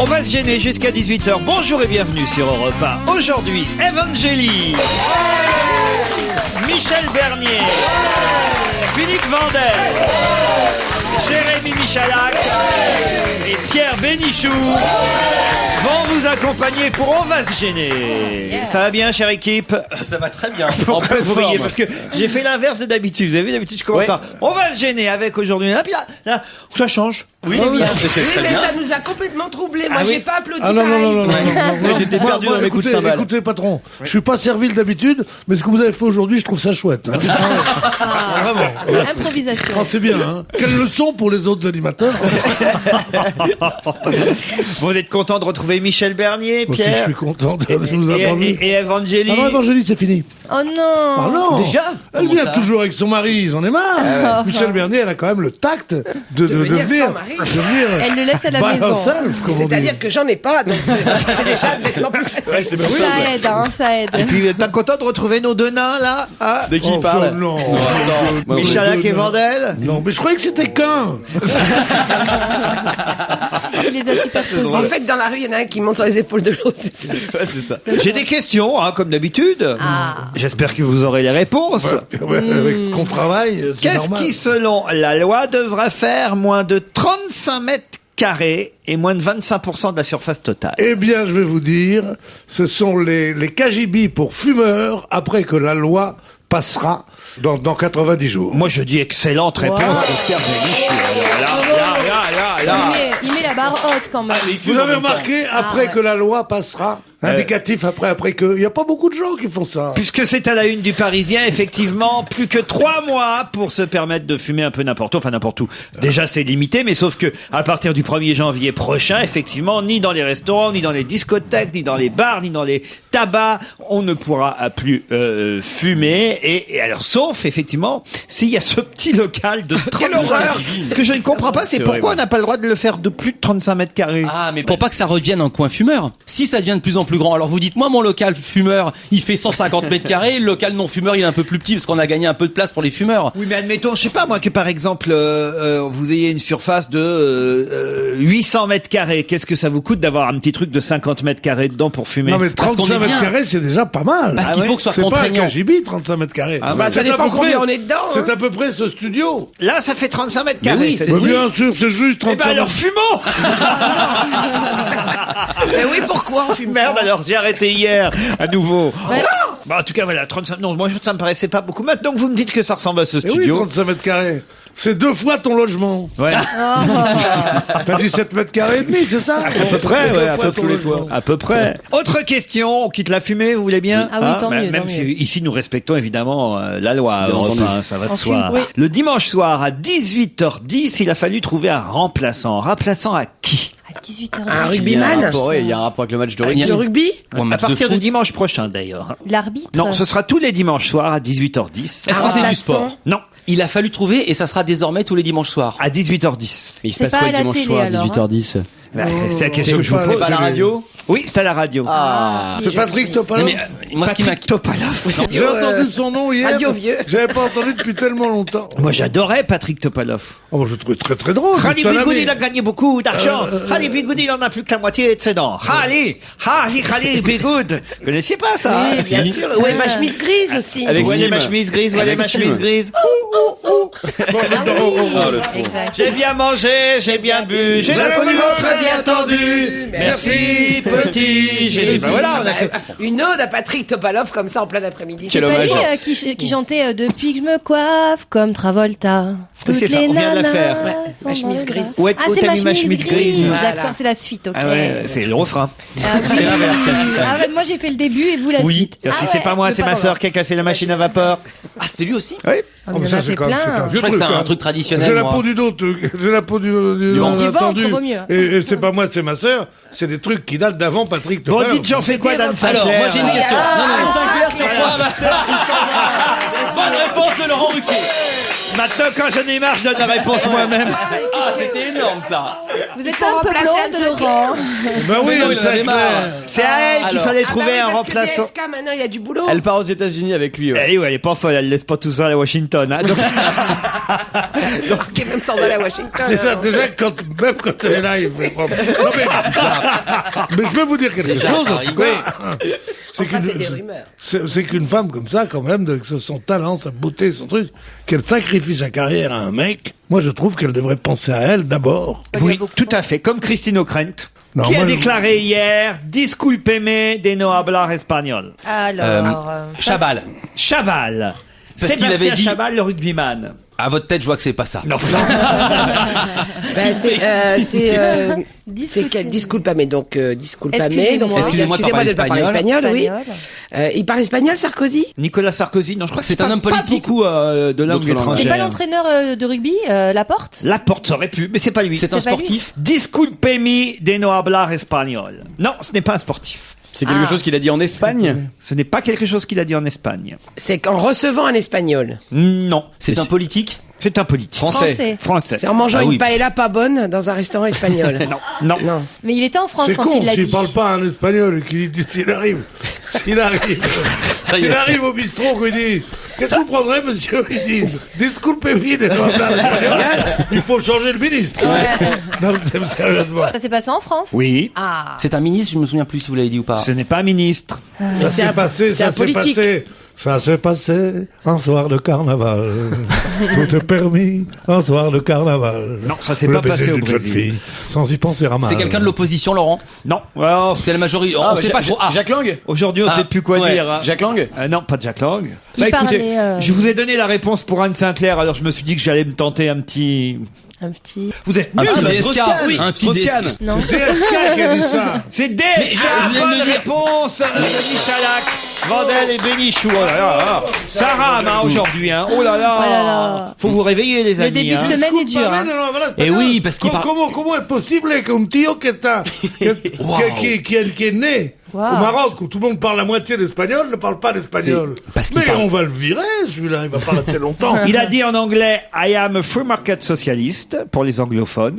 On va se gêner jusqu'à 18h. Bonjour et bienvenue sur Europe 1. Aujourd'hui, Evangélie, Michel Bernier, Philippe Vandel, Jérémy Michalak et Pierre Bénichou vont vous accompagner pour On va se gêner. Ça va bien, chère équipe? Ça va très bien. Pourquoi vous riez? Parce que j'ai fait l'inverse de d'habitude. Vous avez vu, d'habitude, je commence par On va se gêner avec aujourd'hui. Là, puis là, ça change. Oui, Oui, mais bien. ça nous a complètement troublés. Moi, Ah oui. j'ai pas applaudi Ah non, non, non, non, non, pareil. non, non. J'étais perdu dans mes coups de cymbale. Écoutez, patron, je suis pas servile d'habitude, mais ce que vous avez fait aujourd'hui, je trouve ça chouette. Hein. Vraiment. Improvisation. Oh, c'est bien, hein. Quelle leçon pour les autres animateurs. Vous êtes content de retrouver Michel Bernier, Moi aussi, je Pierre suis content de nous avoir vus. et Evangélie. Ah non, Evangélie, c'est fini. Oh non. Ah non. Déjà? Elle Comment vient ça toujours avec son mari, j'en ai marre. Michel Bernier, elle a quand même le tact de venir venir. sans mari. Elle le laisse à la by maison. herself, comme on dit. C'est-à-dire que j'en ai pas, donc c'est déjà nettement plus facile. Ça aide, hein, ça aide. Et puis, vous êtes pas content de retrouver nos deux nains, là? Ah, De qui Oh, il parle? non. Michalak et Vandel? Non, mais je croyais que c'était qu'un. Il les a superposés. En fait, dans la rue, il y en a un qui monte sur les épaules de l'autre, c'est ça. Ouais, c'est ça. J'ai des questions, hein, comme d'habitude. J'espère que vous aurez les réponses. Ouais, avec ce qu'on travaille, c'est Qu'est-ce normal. qui, selon la loi, devra faire moins de 35 mètres carrés et moins de 25% de la surface totale? Eh bien, je vais vous dire, ce sont les KGB pour fumeurs après que la loi passera dans 90 jours. Moi, je dis excellente réponse de Pierre Bénichou. Là. Il met la barre haute quand même. Vous avez remarqué, après ouais. que la loi passera, indicatif après que... Il n'y a pas beaucoup de gens qui font ça. Puisque c'est à la une du Parisien, effectivement, plus que 3 mois pour se permettre de fumer un peu n'importe où, enfin n'importe où. Déjà, c'est limité, mais sauf que à partir du 1er janvier prochain, effectivement, ni dans les restaurants, ni dans les discothèques, ni dans les bars, ni dans les tabacs, on ne pourra plus fumer. Et alors, sauf, effectivement, s'il y a ce petit local de 35... Ce que je ne comprends pas, c'est pourquoi on n'a pas le droit de le faire de plus de 35 mètres carrés. Ah, mais pour pas que ça revienne un coin fumeur. Si ça devient de plus en plus grand, alors vous dites, moi, mon local fumeur, il fait 150 mètres carrés, le local non fumeur, il est un peu plus petit parce qu'on a gagné un peu de place pour les fumeurs. Oui, mais admettons, je sais pas moi, que par exemple, vous ayez une surface de 800 mètres carrés. Qu'est-ce que ça vous coûte d'avoir un petit truc de 50 mètres carrés dedans pour fumer? Non, mais Parce qu'on 35 est mètres bien. carrés, c'est déjà pas mal. Parce qu'il faut que ce soit C'est pas un contraignant. KGB, 35 mètres carrés. Ah, bah, ça C'est à dépend peu combien près- on est dedans, hein. C'est à peu près ce studio. Là, ça fait 35 mètres Mais carrés. oui, c'est- Bien sûr, c'est juste Eh 35 ben alors, mètres. fumons! Mais oui, pourquoi on fume Merde, pas alors, j'ai arrêté hier, à nouveau. Ouais. Bah, en tout cas, voilà, 35, non, moi, ça me paraissait pas beaucoup. Maintenant que vous me dites que ça ressemble à ce Eh oui, studio. 35 mètres carrés. C'est 2 fois ton logement. Ouais. T'as 17 mètres carrés et demi, c'est ça? À peu près, ouais, à peu Sous les toits. À peu près. Autre question, on quitte la fumée, vous voulez bien? Ah oui, tant mieux, Même tant si mieux. ici nous respectons évidemment la loi, Bien entendu. enfin, ça va de En soi. fume, oui. Le dimanche soir à 18h10, il a fallu trouver un remplaçant. Remplaçant à qui? À 18h. Un rugbyman? Il y a un rapport avec le match de Il y rugby. a Le rugby? Ou un À match de partir de foot. dimanche prochain d'ailleurs. L'arbitre. Non, ce sera tous les dimanches soirs à 18h10. Est-ce que c'est du remplaçant. sport? Non, Il a fallu trouver et ça sera désormais tous les dimanches soirs. à 18h10. Mais il se C'est passe pas quoi à le la dimanche télé, soir à alors, 18h10 Bah, c'est la question que je vous pas- pose. c'est pas la radio? Oui, c'est à la radio. Ah. C'est Patrick Topalov. Mais moi, ce qui m'a... Patrick Topalov. J'ai entendu son nom hier. Radio vieux. J'avais pas entendu depuis tellement longtemps. Moi, j'adorais Patrick Topalov. Oh, je le trouvais très très drôle. Rally C'est un Bigoudi, ami. il a gagné beaucoup d'argent. Rally Bigoudi, il en a plus que la moitié de ses dents. Rally Bigoud. Vous connaissiez pas ça? Oui, bien sûr. Ouais, ma chemise grise aussi. Avec Ouais, les Sim. ma chemise grise, ouais, les ma Avec Sim. chemise grise. Bon, Ah oui, exact. J'ai bien mangé, j'ai bien bu, j'ai Vous connu avez votre bien tendu. Merci, petit Jésus. Ben voilà, on a fait. Une ode à Patrick Topalov comme ça en plein après-midi. Quel C'est pas hommage. lui qui chantait Depuis que je me coiffe comme Travolta. Oui, c'est ça, on vient de la nanas faire. Ouais, sont ma chemise dans le grise. bras. Où est- Ah, où c'est t'as ma mis ma chemise chemise grise? grise. Voilà. D'accord, c'est la suite, ok. Ah ouais, c'est le refrain. Ah oui. Ah ouais, moi j'ai fait le début et vous la suite. Si Ah c'est ouais, pas moi, mais c'est ma pardon. sœur qui a cassé la machine à vapeur. Ah, c'était lui aussi? Oui. Ah, Oh, mais mais on ça, a c'est fait quand même c'est un plein. vieux Je crois que truc. c'était un hein. truc traditionnel, J'ai la moi. peau du dos, j'ai la peau du ventre, tendu. vaut mieux. Et c'est pas moi, c'est ma sœur. C'est des trucs qui datent d'avant Patrick Bon, Topalov. dites, j'en fais quoi, Dan Alors, Sinclair? moi j'ai une question. Non, non, 5 sur 3. Bonne réponse de Laurent Ruquier. Maintenant, quand j'en ai marre, je donne la réponse moi-même. Ah, c'était énorme ça. Vous êtes faut un peu remplacer blonde, Anne-Sophie. Laurent. Ben oui, Mais non, il en avait c'est marre. clair. C'est à elle qu'il Alors. fallait trouver un parce remplaçant. Que DSK, maintenant, il y a du boulot. Elle part aux États-Unis avec lui. Ouais. Eh oui, elle est pas folle, elle laisse pas tout ça à Washington. Hein. Donc, Ok, même sans aller à Washington. Déjà, même quand elle est là, il fait pas. Non, mais je vais vous dire quelque chose, en tout cas. Enfin, c'est des rumeurs. C'est qu'une femme comme ça, quand même, avec son talent, sa beauté, son truc, qu'elle sacrifie sa carrière à un mec, moi je trouve qu'elle devrait penser à elle d'abord. oui, tout à fait. Comme Christine O'Krent, Non, qui a moi, je- déclaré hier « Disculpeme de no hablar espagnol Alors, Chabal. ». Chaval. Parce qu'il Sébastien avait dit- Chabal, le rugbyman. À votre tête, je vois que c'est pas ça. Non, Ben, c'est Disculpez. disculpa, mais donc disculpa, Excusez-moi. donc Excusez-moi de excusez-moi de ne pas parler espagnol, oui. Espagnol. Il parle espagnol, Sarkozy? Nicolas Sarkozy, non, je crois que C'est un homme politique. Pas beaucoup de langues D'autres langues. étrangères. C'est pas l'entraîneur de rugby, Laporte? Laporte, ça aurait pu, mais c'est pas lui. C'est un C'est pas lui. sportif. Disculpemi de no hablar espagnol. Non, ce n'est pas un sportif. C'est quelque chose qu'il a dit en Espagne. Ce n'est pas quelque chose qu'il a dit en Espagne. C'est qu'en recevant un espagnol. Non. C'est un politique. C'est un politique. Français. C'est en mangeant Ah oui. une paella pas bonne dans un restaurant espagnol. Non. Non. Mais il était en France C'est quand con, il l'a s'il dit. parle pas un espagnol, qu'il dit s'il arrive, s'il arrive au bistrot, qu'il dit, qu'est-ce que vous prendrez, monsieur? Il dit, disculpez-moi, il faut changer le ministre. Non, c'est sérieusement. Ça s'est passé en France? Oui. Ah. C'est un ministre, je me souviens plus si vous l'avez dit ou pas. Ce n'est pas un ministre. Ça c'est s'est un- passé, c'est un ça s'est politique. passé. Ça s'est passé un soir de carnaval. Tout est permis, un soir de carnaval. Non, ça s'est Le pas baiser passé au d'une jeune Brésil. fille, sans y penser à mal. C'est quelqu'un de l'opposition, Laurent. Non. Alors, C'est la majorité. On sait pas trop. Ah, Jacques Lang. aujourd'hui, on Ah, sait plus quoi ouais. dire. Hein. Jacques Lang. Non, pas de Jacques Lang. Il écoutez, parlait, je vous ai donné la réponse pour Anne Sinclair, alors je me suis dit que j'allais me tenter un petit... Un petit. Vous êtes un nuls. petit là. DSK. Strauss-Kahn. Un petit Strauss-Kahn. DSK. Non. DSK qui a dit ça. C'est DSK. je viens de Bonne le dire. réponse de Michalak, Vandel et Bénichou. Oh là là. Ça rame hein, aujourd'hui. Hein. Oh là là. Oh là là. Faut vous réveiller les Le amis. début de hein. semaine est dur. hein. Et oui, parce qu'il parle- Comment est possible qu'un tío qui est né Wow. au Maroc, où tout le monde parle la moitié d'espagnol, ne parle pas l'espagnol? C'est parce qu'il Mais parle- on va le virer, celui-là, il va pas rester longtemps. Il a dit en anglais I am a free market socialist pour les anglophones.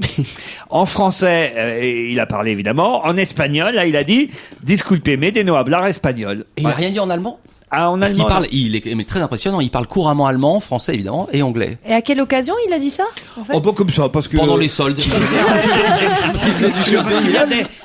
En français, il a parlé évidemment. En espagnol, là, il a dit disculpeme de no hablar espagnol. Et il a rien dit en allemand. Ah, en Parce qu'il allemand. parle, il est mais très impressionnant. Il parle couramment allemand, français évidemment et anglais. Et à quelle occasion il a dit ça en fait Oh, pas comme ça, parce que Pendant les soldes.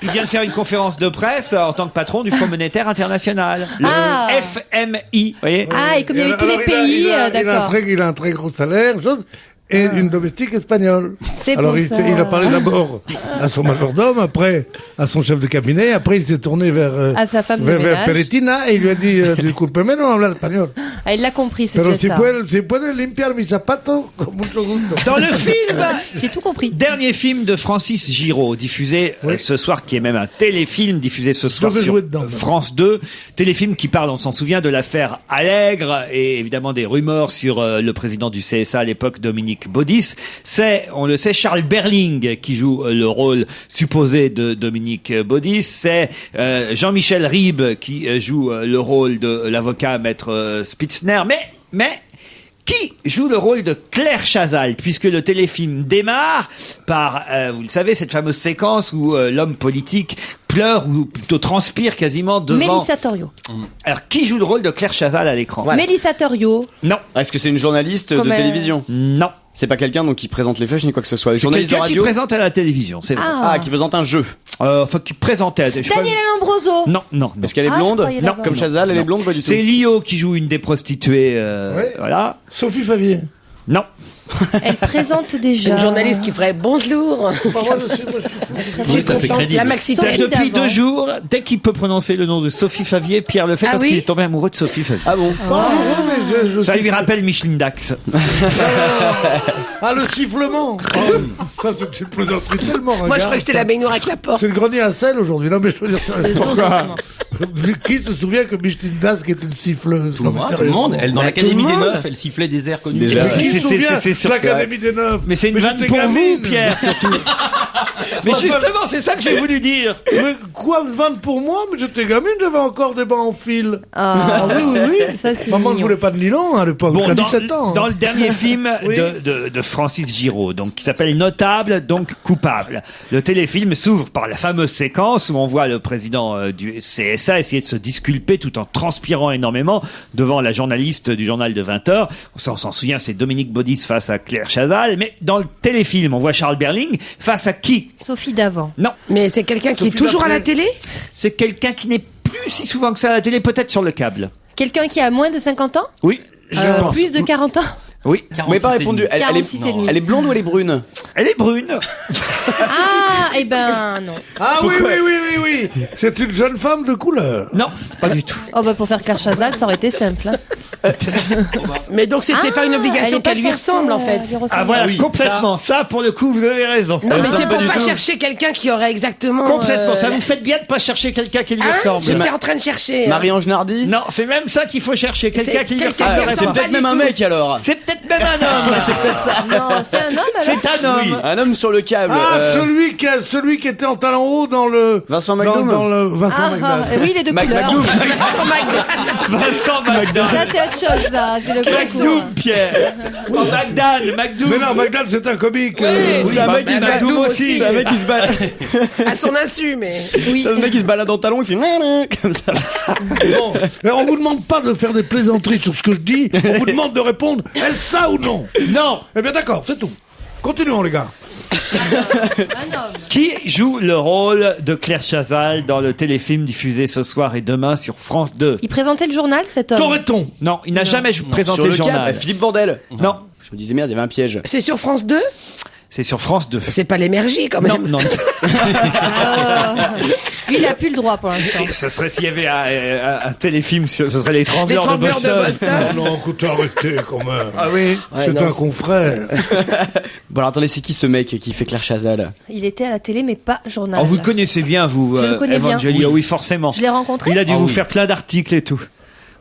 il vient de faire une conférence de presse en tant que patron du Fonds monétaire international, le Ah. FMI. Vous voyez Ah, et comme il y avait tous les Alors, pays, d'accord. il a un très gros salaire, chose, et une domestique espagnole. C'est Alors pour il, ça. il a parlé d'abord à son majordome, après à son chef de cabinet, après il s'est tourné vers À sa femme de vers ménage. Peretina et il lui a dit disculpeme, no hablar espagnol. Ah, il l'a compris, c'est Pero déjà ça. si puede limpiar mis zapatos, con mucho gusto. Dans le film J'ai tout compris. Dernier film de Francis Giraud, diffusé ce soir, qui est même un téléfilm diffusé ce soir devais sur jouer dedans, France 2. Téléfilm qui parle, on s'en souvient, de l'affaire Allègre et évidemment des rumeurs sur le président du CSA à l'époque, Dominique Baudis. C'est, on le sait, Charles Berling qui joue le rôle supposé de Dominique Baudis. C'est Jean-Michel Ribes qui joue le rôle de l'avocat maître Spitzner. Mais qui joue le rôle de Claire Chazal, puisque le téléfilm démarre par, vous le savez, cette fameuse séquence où l'homme politique pleure ou plutôt transpire quasiment devant... Mélissa Torio. Alors, qui joue le rôle de Claire Chazal à l'écran? Voilà. Mélissa Torio. Non, Est-ce que c'est une journaliste Comme, de télévision? non. C'est pas quelqu'un donc qui présente les flèches ni quoi que ce soit. C'est Journaliste de quelqu'un qui radio. présente à la télévision, c'est vrai. Ah. Ah, qui présente un jeu. Enfin, qui présentait... je crois- Daniela Lombroso. Non. Est-ce qu'elle est Ah, je blonde? croyais l'avoir. Comme Chazal, elle est blonde, pas du tout. C'est Lio qui joue une des prostituées, Ouais. voilà. Sophie Favier. Non. Elle présente déjà. Une journaliste qui ferait bonjour. Oui, ça fait crédible. La maxi Sophie Depuis d'avant. 2 jours, dès qu'il peut prononcer le nom de Sophie Favier, Pierre le fait Ah parce oui qu'il est tombé amoureux de Sophie Favier. Ah bon? Ça lui rappelle Micheline Dax. Ah, le sifflement. Ça, c'est une plaisanterie tellement. Moi, je regarde. crois que c'était la baignoire avec la porte. C'est le grenier à sel aujourd'hui. Non, mais je veux dire, Les autres, Pourquoi justement. Qui se souvient que Micheline Dask était une siffleuse? Tout le monde. Elle, dans Bah, l'Académie tout le des monde. Neufs, elle sifflait des airs connus. Déjà. Qui se souvient c'est de sûr l'Académie des Neufs? Mais c'est une vanne j'étais pour vous, gamine. Pierre, surtout. Mais justement, c'est ça que j'ai voulu dire. Mais quoi, une vanne pour moi? Mais j'étais gamine, j'avais encore des bancs en fil. Ah, Oui. ça c'est Maman ne mignon. voulait pas de nylon à l'époque. Bon, T'as dans, 17 ans. dans le dernier film Oui. de Francis Giraud, donc qui s'appelle Notable, donc coupable. Le téléfilm s'ouvre par la fameuse séquence où on voit le président du CSA essayer de se disculper tout en transpirant énormément devant la journaliste du journal de 20h. On s'en souvient, c'est Dominique Baudis face à Claire Chazal. Mais dans le téléfilm, on voit Charles Berling face à qui? Sophie d'avant. Non, Mais c'est quelqu'un qui est Sophie toujours à d'après. la télé? c'est quelqu'un qui n'est plus si souvent que ça à la télé, peut-être sur le câble. Quelqu'un qui a moins de 50 ans Oui, je pense. Plus de 40 ans Oui, Vous m'avez pas répondu. Elle, 46 et demi. elle est blonde ou elle est brune? elle est brune. Ah, eh ben non. Ah oui. C'est une jeune femme de couleur. Non, pas du tout. Oh bah pour faire Claire Chazal, ça aurait été simple. Hein. Mais donc c'était pas une Elle obligation est pas qu'elle lui censée, ressemble en fait. lui ressembler. Ah voilà, oui, complètement. Ça, pour le coup, vous avez raison. Non, mais c'est pas pour du pas tout. chercher quelqu'un qui aurait exactement. Complètement. Ça vous fait bien de pas chercher quelqu'un qui lui Hein ressemble. J'étais en train de chercher. Marie-Ange Nardi? Non, c'est même ça qu'il faut chercher. Quelqu'un C'est qui lui quelqu'un ressemblerait qui C'est pas. ressemble peut-être même un mec alors. C'est peut-être même un homme. C'est peut-être ça. Non, c'est un homme alors. C'est un homme. Un homme sur le câble. Ah, celui qui était en talon haut dans le... Vincent dans, McDoom. dans le Vincent Ah, McDoom. oui, les deux couleurs. McDoom. Vincent McDoom. Ça c'est autre chose, ça. C'est le McDoom, Pierre. Oh, McDan, McDoom. Mais non, McDoom, c'est un comique. C'est un mec qui se balade McDoom aussi. C'est un mec qui se balade. À son insu, mais. Oui. C'est un mec qui se balade en talon, il fait comme ça. Bon, mais on vous demande pas de faire des plaisanteries sur ce que je dis. On vous demande de répondre est-ce ça ou non? Non. Eh bien d'accord, c'est tout. Continuons les gars. Un homme. Qui joue le rôle de Claire Chazal dans le téléfilm diffusé ce soir et demain sur France 2? Il présentait le journal, cet homme. Torreton. Non, il n'a jamais présenté Sur le le câble, journal. Philippe Vandel. Non, Je me disais merde, il y avait un piège. C'est sur France 2? c'est sur France 2. C'est pas l'énergie quand Non, même. non. Lui, il a plus le droit pour l'instant. Ce serait s'il y avait un téléfilm, ce serait les Trembleurs de Trembleurs de Boston. Boston. Non, écoutez, arrêtez quand même. Ah oui. Ouais, C'est non, un confrère. Bon alors attendez, c'est qui ce mec qui fait Claire Chazal? Il était à la télé, mais pas journal. Oh, vous le connaissez bien, vous, Je le connais bien. Evangelia, oui, forcément. Je l'ai rencontré. Il a dû Ah vous oui. faire plein d'articles et tout.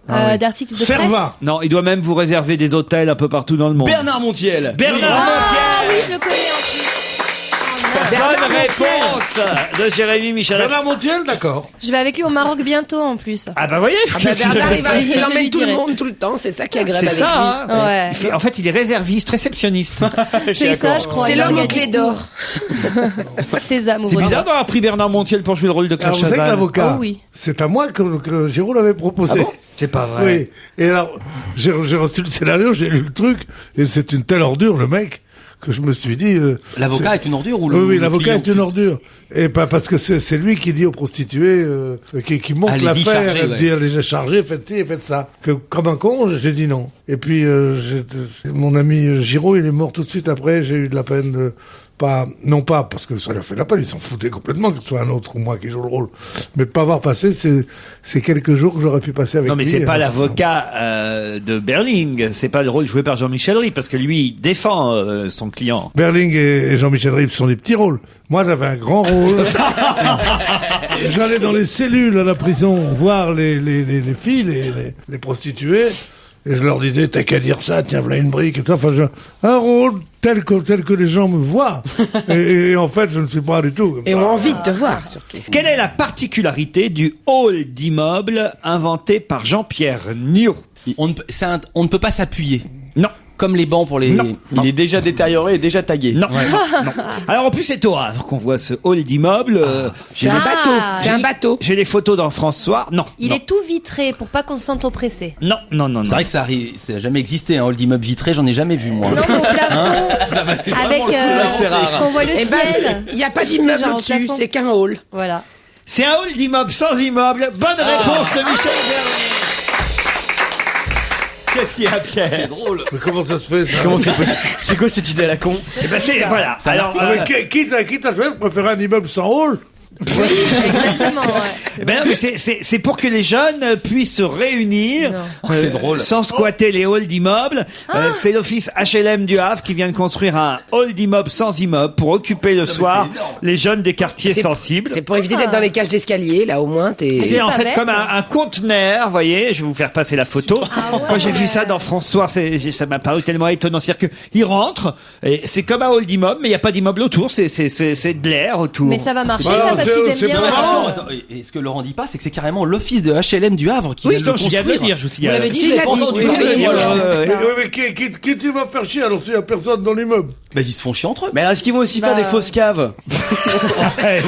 D'articles de presse. Ferva. Non, il doit même vous réserver des hôtels un peu partout dans le monde. Bernard Montiel. Bernard Ah Montiel. oui, je le connais en plus. Bonne réponse de Jérémy Michel. Bernard Montiel, d'accord. Je vais avec lui au Maroc bientôt en plus. Ah bah voyez, Ah bah, Bernard, il Je emmène lui tout le dirai. monde tout le temps, c'est ça qui est agréable c'est avec ça. lui. Hein. Ouais. En fait, il est réserviste, réceptionniste. C'est ça, je crois. C'est il l'homme aux organise clés tout. d'or. Sésame, C'est ouvre-toi. bizarre d'avoir pris Bernard Montiel pour jouer le rôle de Claire Alors vous savez que Chazal. l'avocat, Oh oui. c'est à moi que Giraud l'avait proposé. Ah bon? C'est pas vrai. Oui. Et alors, j'ai reçu le scénario, j'ai lu le truc, et c'est une telle ordure, le mec, que je me suis dit... L'avocat est une ordure ou Oui, le oui, le l'avocat client est une ordure. Et pas parce que c'est lui qui dit aux prostituées, qui monte Allez-y, l'affaire, chargez, elle ouais. dit, allez, chargez, faites ci et faites ça. Que, comme un con, j'ai dit non. Et puis, mon ami Giraud, il est mort tout de suite après, j'ai eu de la peine de... non pas parce que ça lui a fait de la peine, ils s'en foutaient complètement que ce soit un autre ou moi qui joue le rôle. Mais de pas avoir passé ces quelques jours que j'aurais pu passer avec lui. Non mais c'est pas Et, l'avocat de Berling, c'est pas le rôle joué par Jean-Michel Ribes parce que lui il défend son client. Berling et Jean-Michel Ribes sont des petits rôles. Moi, j'avais un grand rôle. J'allais dans les cellules à la prison voir les filles, les prostituées, et je leur disais, t'as qu'à dire ça, tiens, voilà une brique, et tout. Enfin, un rôle tel que les gens me voient. Et en fait, je ne suis pas du tout comme Et ça. ont envie de te voir, surtout. Quelle est la particularité du hall d'immeuble inventé par Jean-Pierre Niot? On ne peut pas s'appuyer. Non. Comme les bancs pour les... Non. Il est déjà détérioré et déjà tagué. Non. Non. Alors en plus c'est au Havre qu'on voit ce hall d'immeuble. C'est un bateau. C'est un bateau. J'ai les photos dans France Soir. Non. Il non. est tout vitré pour pas qu'on se sente oppressé. Non, non, non, non. C'est vrai que ça a jamais existé, un hall d'immeuble vitré, j'en ai jamais vu, moi. Non, mais au plafond, avec c'est rare. qu'on voit le Eh ben, ciel. il n'y a pas C'est d'immeuble genre au au-dessus, plafond. c'est qu'un hall. Voilà. C'est un hall d'immeuble sans immeuble. Bonne réponse de Michel Bernier. Qu'est-ce qu'il y a, Pierre? C'est drôle. Mais comment ça se fait, ça? Comment c'est possible? C'est quoi cette idée à la con? Eh ben c'est voilà. Alors Mais quitte à choisir, je préfère un immeuble sans hall. Exactement, ouais. Eh ben, mais c'est pour que les jeunes puissent se réunir, c'est drôle. sans squatter les halls d'immeubles. C'est l'office HLM du Havre qui vient de construire un hall d'immeuble sans immeuble pour occuper le soir les jeunes des quartiers sensibles. C'est pour éviter d'être dans les cages d'escalier, là au moins C'est en pas fait bête. comme un conteneur, vous voyez, je vais vous faire passer la photo. Quand j'ai vu ça dans France Soir, ça m'a paru tellement étonnant. C'est-à-dire qu'il rentre, et c'est comme un hall d'immeuble, mais il n'y a pas d'immeuble autour, c'est de l'air autour. Mais ça va marcher, Voilà, ça, parce c'est- qu'ils aiment c'est bien. marrant. Attends, et ce que Laurent dit pas, c'est que c'est carrément l'office de HLM du Havre qui Oui, vient de le donc je viens de le construire. dire, je vous Vous signale. l'avez dit, Si, je il l'avais l'a pas dit. entendu. Oui, parler. oui, Voilà, Mais qui tu vas faire chier alors s'il y a personne dans l'immeuble? Bah, ils se font chier entre eux. Mais alors, est-ce qu'ils vont aussi faire des fausses caves?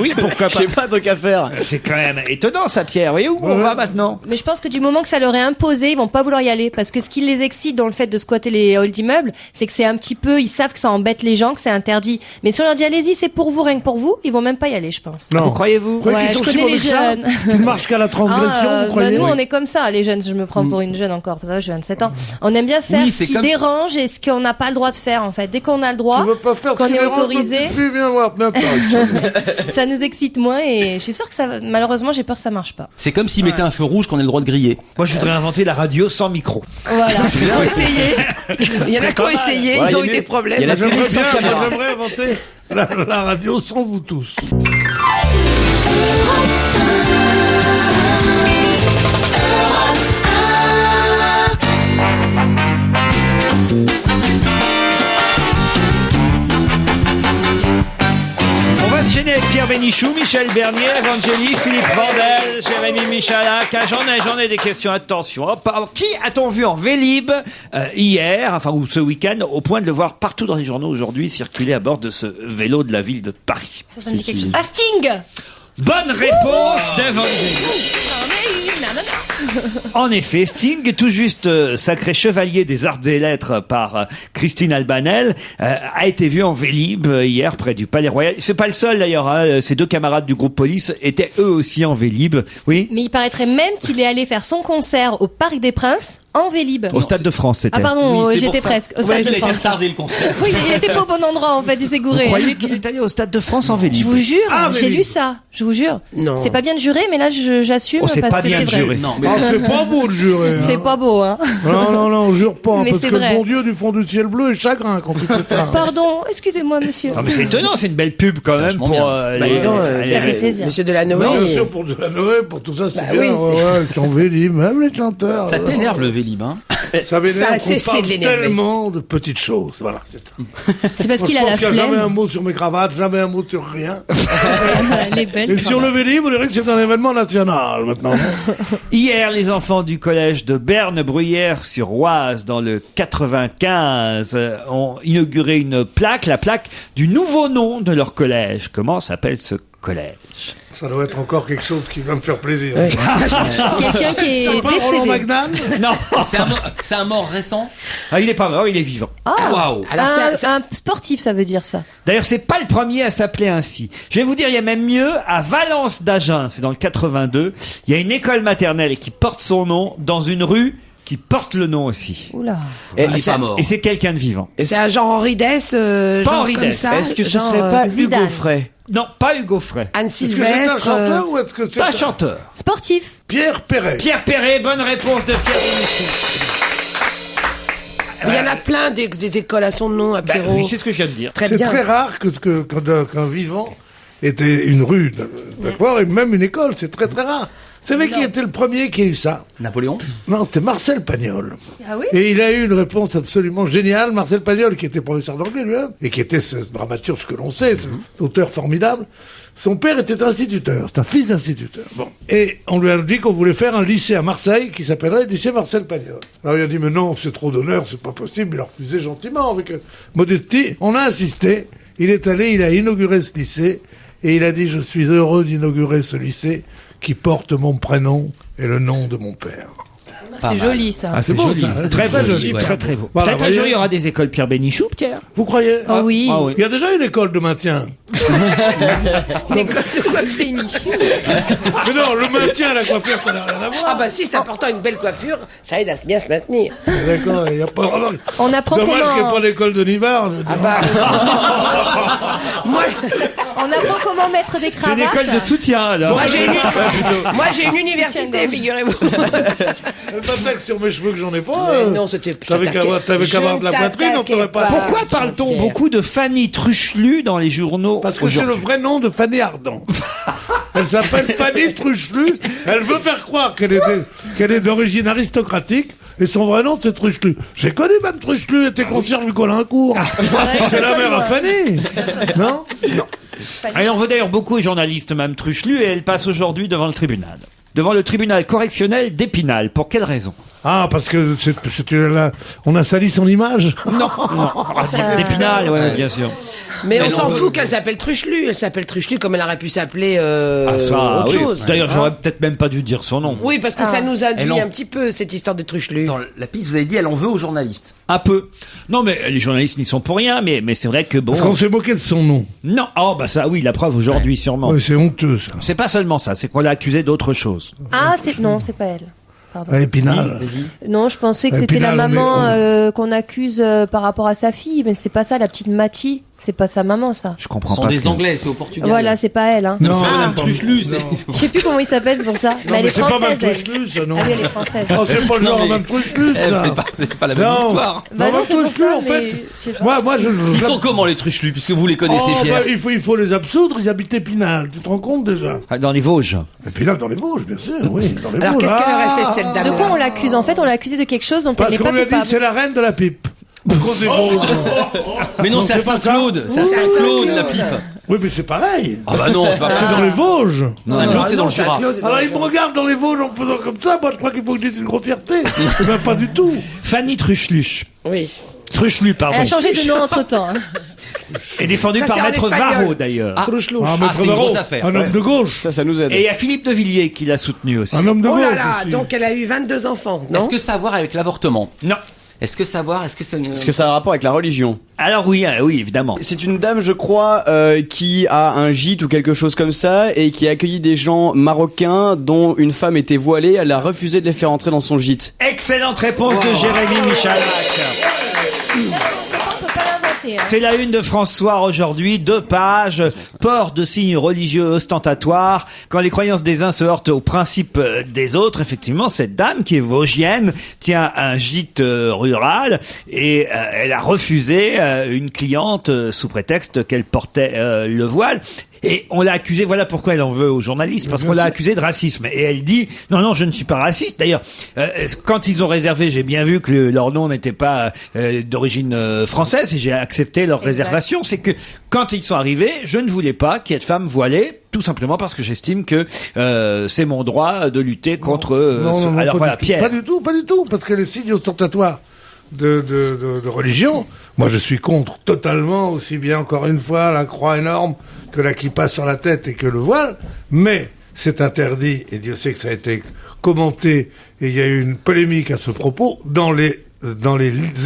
Oui, pourquoi Je pas. sais pas, tant qu'à faire. C'est quand même étonnant ça, Pierre. Vous voyez où on va maintenant? Mais je pense que du moment que ça leur est imposé, ils vont pas vouloir y aller. Parce que ce qui les excite dans le fait de squatter les halls d'immeubles, c'est que c'est un petit peu, ils savent que ça embête les gens, que c'est interdit. Mais si on leur dit allez-y, c'est pour vous, rien que pour vous, ils vont même pas y aller, je pense. Vous croyez-vous? Croyez Ouais, qu'ils sont je si connais mauvais les que ça jeunes. Qu'ils marchent qu'à la transgression, vous croyez? nous, on est comme ça, les jeunes. Je me prends pour une jeune encore. Parce que j'ai 27 ans. On aime bien faire Oui, ce c'est qui comme- dérange et ce qu'on n'a pas le droit de faire, en fait. Dès qu'on a le droit, Tu veux pas faire qu'on ce qui est dérange, autorisé, tu viens voir, même pas. ça nous excite moins et je suis sûre que ça, malheureusement, j'ai peur que ça marche pas. C'est comme s'ils mettaient un feu rouge qu'on ait le droit de griller. Moi, je voudrais inventer la radio sans micro. Voilà. Il faut essayer. Il y en a qui ont essayé, Ouais, ils ont il y eu a des mieux. problèmes. Il y en a J'aimerais plus sans bien, caméra. moi, j'aimerais inventer la radio sans vous tous. On va se gêner avec Pierre Bénichou, Michel Bernier, Evangélie, Philippe Vandel, Jérémy Michalak. J'en ai des questions, attention. Hop, alors, qui a-t-on vu en Vélib hier, enfin ou ce week-end, au point de le voir partout dans les journaux aujourd'hui circuler à bord de ce vélo de la ville de Paris? Ça me dit quelque chose. Ah, Sting! Bonne réponse d'Evangélie. En effet, Sting, tout juste sacré chevalier des arts et lettres par Christine Albanel, a été vu en Vélib hier près du Palais Royal. C'est pas le seul d'ailleurs, hein, ses deux camarades du groupe Police étaient eux aussi en Vélib. Oui, Mais il paraîtrait même qu'il est allé faire son concert au Parc des Princes en Vélib. au Stade de France c'était. Ah pardon, Oui, c'est j'étais pour ça. presque. Au Ouais, Stade il a de été France. retardé le concert. Oui, il était pas au bon endroit en fait, il s'est Vous gouré. croyez qu'il est allé au Stade de France en Je Vélib? vous jure, Ah, j'ai Vélib. lu ça. Je vous jure. Non. C'est pas bien de jurer, mais là j'assume Oh, c'est parce pas que bien c'est de vrai. jurer. Non, mais Ah, c'est pas beau de jurer. hein. C'est pas beau, hein. Non, jure pas, Mais parce c'est que vrai. le bon Dieu du fond du ciel bleu est chagrin quand tu fais ça. Pardon, excusez-moi, monsieur. Non mais c'est étonnant, c'est une belle pub quand C'est même vachement pour bien. Bah, dis donc, Ça fait plaisir. Monsieur Delanoë. Bien sûr, pour de la Noël, pour tout ça, c'est Bah bien. oui, ouais, qui en Vélib, même les chanteurs. ça t'énerve le Vélib, hein. Ça m'énerve Ça a qu'on cessé parle de l'énerver. tellement de petites choses. Voilà, c'est ça. C'est parce Moi, qu'il je a la pense qu'il n'y a jamais un flemme. mot sur mes cravates, jamais un mot sur rien. Elle est belle. Et sur le Vélib, on dirait que c'est un événement national maintenant. Hier, les enfants du collège de Berne-Bruyères-sur-Oise, dans le 95, ont inauguré une plaque, la plaque du nouveau nom de leur collège. Comment s'appelle ce collège? Ça doit être encore quelque chose qui va me faire plaisir. Quelqu'un qui est C'est pas Roland décédé. Magnan? Non, C'est un mort récent. ah, il est pas mort, il est vivant. Waouh. Alors, Un sportif, ça veut dire ça. D'ailleurs, c'est pas le premier à s'appeler ainsi. Je vais vous dire, il y a même mieux, à Valence d'Agen, c'est dans le 82, il y a une école maternelle qui porte son nom dans une rue qui porte le nom aussi. Oula. Et Il est pas mort. Et c'est quelqu'un de vivant. c'est un genre Henri Dess, genre Henri comme Dess. ça. Est-ce que ce genre, serait pas Zidane. Hugo Frey? Non, pas Hugo Frey. Anne Est-ce que c'est un Sylvestre chanteur ou est-ce que c'est C'est un chanteur. Sportif. Pierre Perret? Pierre Perret, bonne réponse de Pierre Bénichou. Il y en a plein des écoles à son nom, à Ben, Pierrot. oui, c'est ce que je viens de dire. Très C'est bien. très rare qu'un vivant était une rue, d'accord, et même une école, c'est très très rare. Vous savez qui était le premier qui a eu ça? Napoléon. Non, c'était Marcel Pagnol. Ah oui? Et il a eu une réponse absolument géniale. Marcel Pagnol, qui était professeur d'anglais lui-même, et qui était ce dramaturge que l'on sait, ce auteur formidable. Son père était instituteur, c'est un fils d'instituteur. Bon. Et on lui a dit qu'on voulait faire un lycée à Marseille qui s'appellerait lycée Marcel Pagnol. Alors il a dit, mais non, c'est trop d'honneur, c'est pas possible. Il a refusé gentiment, avec modestie. On a insisté. Il est allé, il a inauguré ce lycée, et il a dit, je suis heureux d'inaugurer ce lycée qui porte mon prénom et le nom de mon père. C'est joli ça. Ah, c'est beau, joli. ça, hein, Très c'est très joli. joli. Très très beau. Voilà, Peut-être un voyez. jour il y aura des écoles Pierre Bénichou, Pierre. Vous croyez? Oh oui. Ah oui. Il y a déjà une école de maintien. L'école de coiffe Bénichou. Mais non, le maintien à la coiffure, ça n'a rien à voir. Ah bah si, c'est important, une belle coiffure, ça aide à bien se maintenir. D'accord, il n'y a pas vraiment... On apprend Dommage qu'il n'y ait comment. pas d'école de Nivard. je veux dire. Ah bah... moi, On apprend comment mettre des C'est une cravates. école de soutien, alors. Moi, j'ai une université, figurez-vous. Elle m'attaque sur mes cheveux que j'en ai pas. Non, c'était... T'avais qu'à avoir de la poitrine, on t'aurait pas. Pourquoi parle-t-on beaucoup de Fanny Truchelu dans les journaux Parce que c'est le aujourd'hui? vrai nom de Fanny Ardant. Elle s'appelle Fanny Truchelu. Elle veut faire croire qu'elle est d'origine aristocratique. Et son vrai nom, c'est Truchelu. J'ai connu Mme Truchelu, elle était concierge du Colincourt. C'est la mère à Fanny. Non? Elle en veut d'ailleurs beaucoup aux journalistes, Mme Truchelu, et elle passe aujourd'hui devant le tribunal. Devant le tribunal correctionnel d'Épinal. Pour quelle raison? Ah, parce que on a sali son image. Non. D'Épinal, ouais, bien sûr. Mais on s'en fout qu'elle s'appelle Truchelu. Elle s'appelle Truchelu comme elle aurait pu s'appeler autre chose. D'ailleurs, j'aurais peut-être même pas dû dire son nom. Oui, parce que ça nous a Elle dit en- un petit peu, cette histoire de Truchelu. Dans la piste, vous avez dit, elle en veut aux journalistes. Un peu. Non, mais les journalistes n'y sont pour rien, mais c'est vrai que bon. Parce qu'on s'est moqué de son nom. Non. Oh, bah ça, oui, la preuve aujourd'hui, sûrement. Oui, c'est honteux, ça. C'est pas seulement ça, c'est qu'on l'a accusé d'autre chose. Ah, non, c'est pas elle. Pardon. À Épinal. Non, je pensais que c'était la Épinal, maman qu'on accuse par rapport à sa fille, mais c'est pas ça, la petite Mathie. C'est pas sa maman, ça. Je Ce comprends sont pas. des ce que- Anglais, c'est au Portugal. Voilà, c'est pas elle. Hein. Non, c'est Non, Madame non, Truchelu, non. Je sais plus comment il s'appelle, c'est pour ça. Mais elle est mais c'est pas française. Mme elle. Truchelu, ça, non. Ah oui, elle est française. Oh, c'est pas le Non, genre mais- Mme Truchelu, ça. C'est pas la même Non. histoire. Bah non, Mme c'est pour Truchelu, ça, en mais fait. je sais pas. Moi, Ils sont comment les Truchelus, puisque vous les connaissez, Oh, Pierre? bah, il faut les absoudre, ils habitent Épinal. Tu te rends compte déjà? Ah, dans les Vosges. Épinal dans les Vosges, bien sûr, oui. Dans les Alors, Vosges. qu'est-ce qu'elle aurait fait, cette De dame? quoi on l'accuse? En fait, on l'a accusée de quelque chose dont elle Parce n'est qu'on pas lui a dit coupable. c'est la reine de la pipe. Au cause des Vosges. Mais non, Non, c'est à c'est pas Saint-Claude. ça. C'est à Saint-Claude, la pipe. Oui, mais c'est pareil. Ah bah non, c'est pas C'est dans les Vosges. Saint-Claude, c'est dans le ça Jura. close. Alors, il me regarde dans les Vosges en me faisant comme ça. Moi, je crois qu'il faut que je dise une grossièreté. Eh ben, pas du tout. Fanny Truchelu. Oui. Truchelu, pardon. Elle a changé de nom entre-temps. Hein. Et défendue Ça, par c'est en Maître espagnol. Varro, d'ailleurs. Truchelu. Maître c'est une Varro, grosse affaire. un homme de gauche. Ça nous aide. Et il y a Philippe de Villiers qui l'a soutenu aussi. Un homme de Oh gauche. là là, aussi. donc elle a eu 22 enfants, non? Est-ce que ça a à voir avec l'avortement? Non. Est-ce que ça a à voir, est-ce que ça... Est-ce que ça a un rapport avec la religion? Alors oui, oui, évidemment. C'est une dame, je crois, qui a un gîte ou quelque chose comme ça et qui a accueilli des gens marocains dont une femme était voilée. Elle a refusé de les faire entrer dans son gîte. Excellente réponse de Jérémy Michalak. On peut pas l'inventer. Hein. C'est la une de François aujourd'hui, 2 pages, port de signes religieux ostentatoires. Quand les croyances des uns se heurtent aux principes des autres, effectivement, cette dame qui est vosgienne tient un gîte rural et elle a refusé une cliente sous prétexte qu'elle portait le voile. Et on l'a accusée, voilà pourquoi elle en veut aux journalistes, parce qu'on l'a accusée de racisme. Et elle dit, non, je ne suis pas raciste. D'ailleurs, quand ils ont réservé, j'ai bien vu que leur nom n'était pas d'origine française et j'ai accepté leur réservation. C'est que quand ils sont arrivés, je ne voulais pas qu'il y ait de femmes voilées, tout simplement parce que j'estime que c'est mon droit de lutter contre... Non, alors pas voilà, du tout. Pierre. Pas du tout, parce que les signes ostentatoires de religion, moi je suis contre totalement, aussi bien encore une fois la croix énorme que la kippa sur la tête et que le voile, mais c'est interdit, et Dieu sait que ça a été commenté, et il y a eu une polémique à ce propos, dans les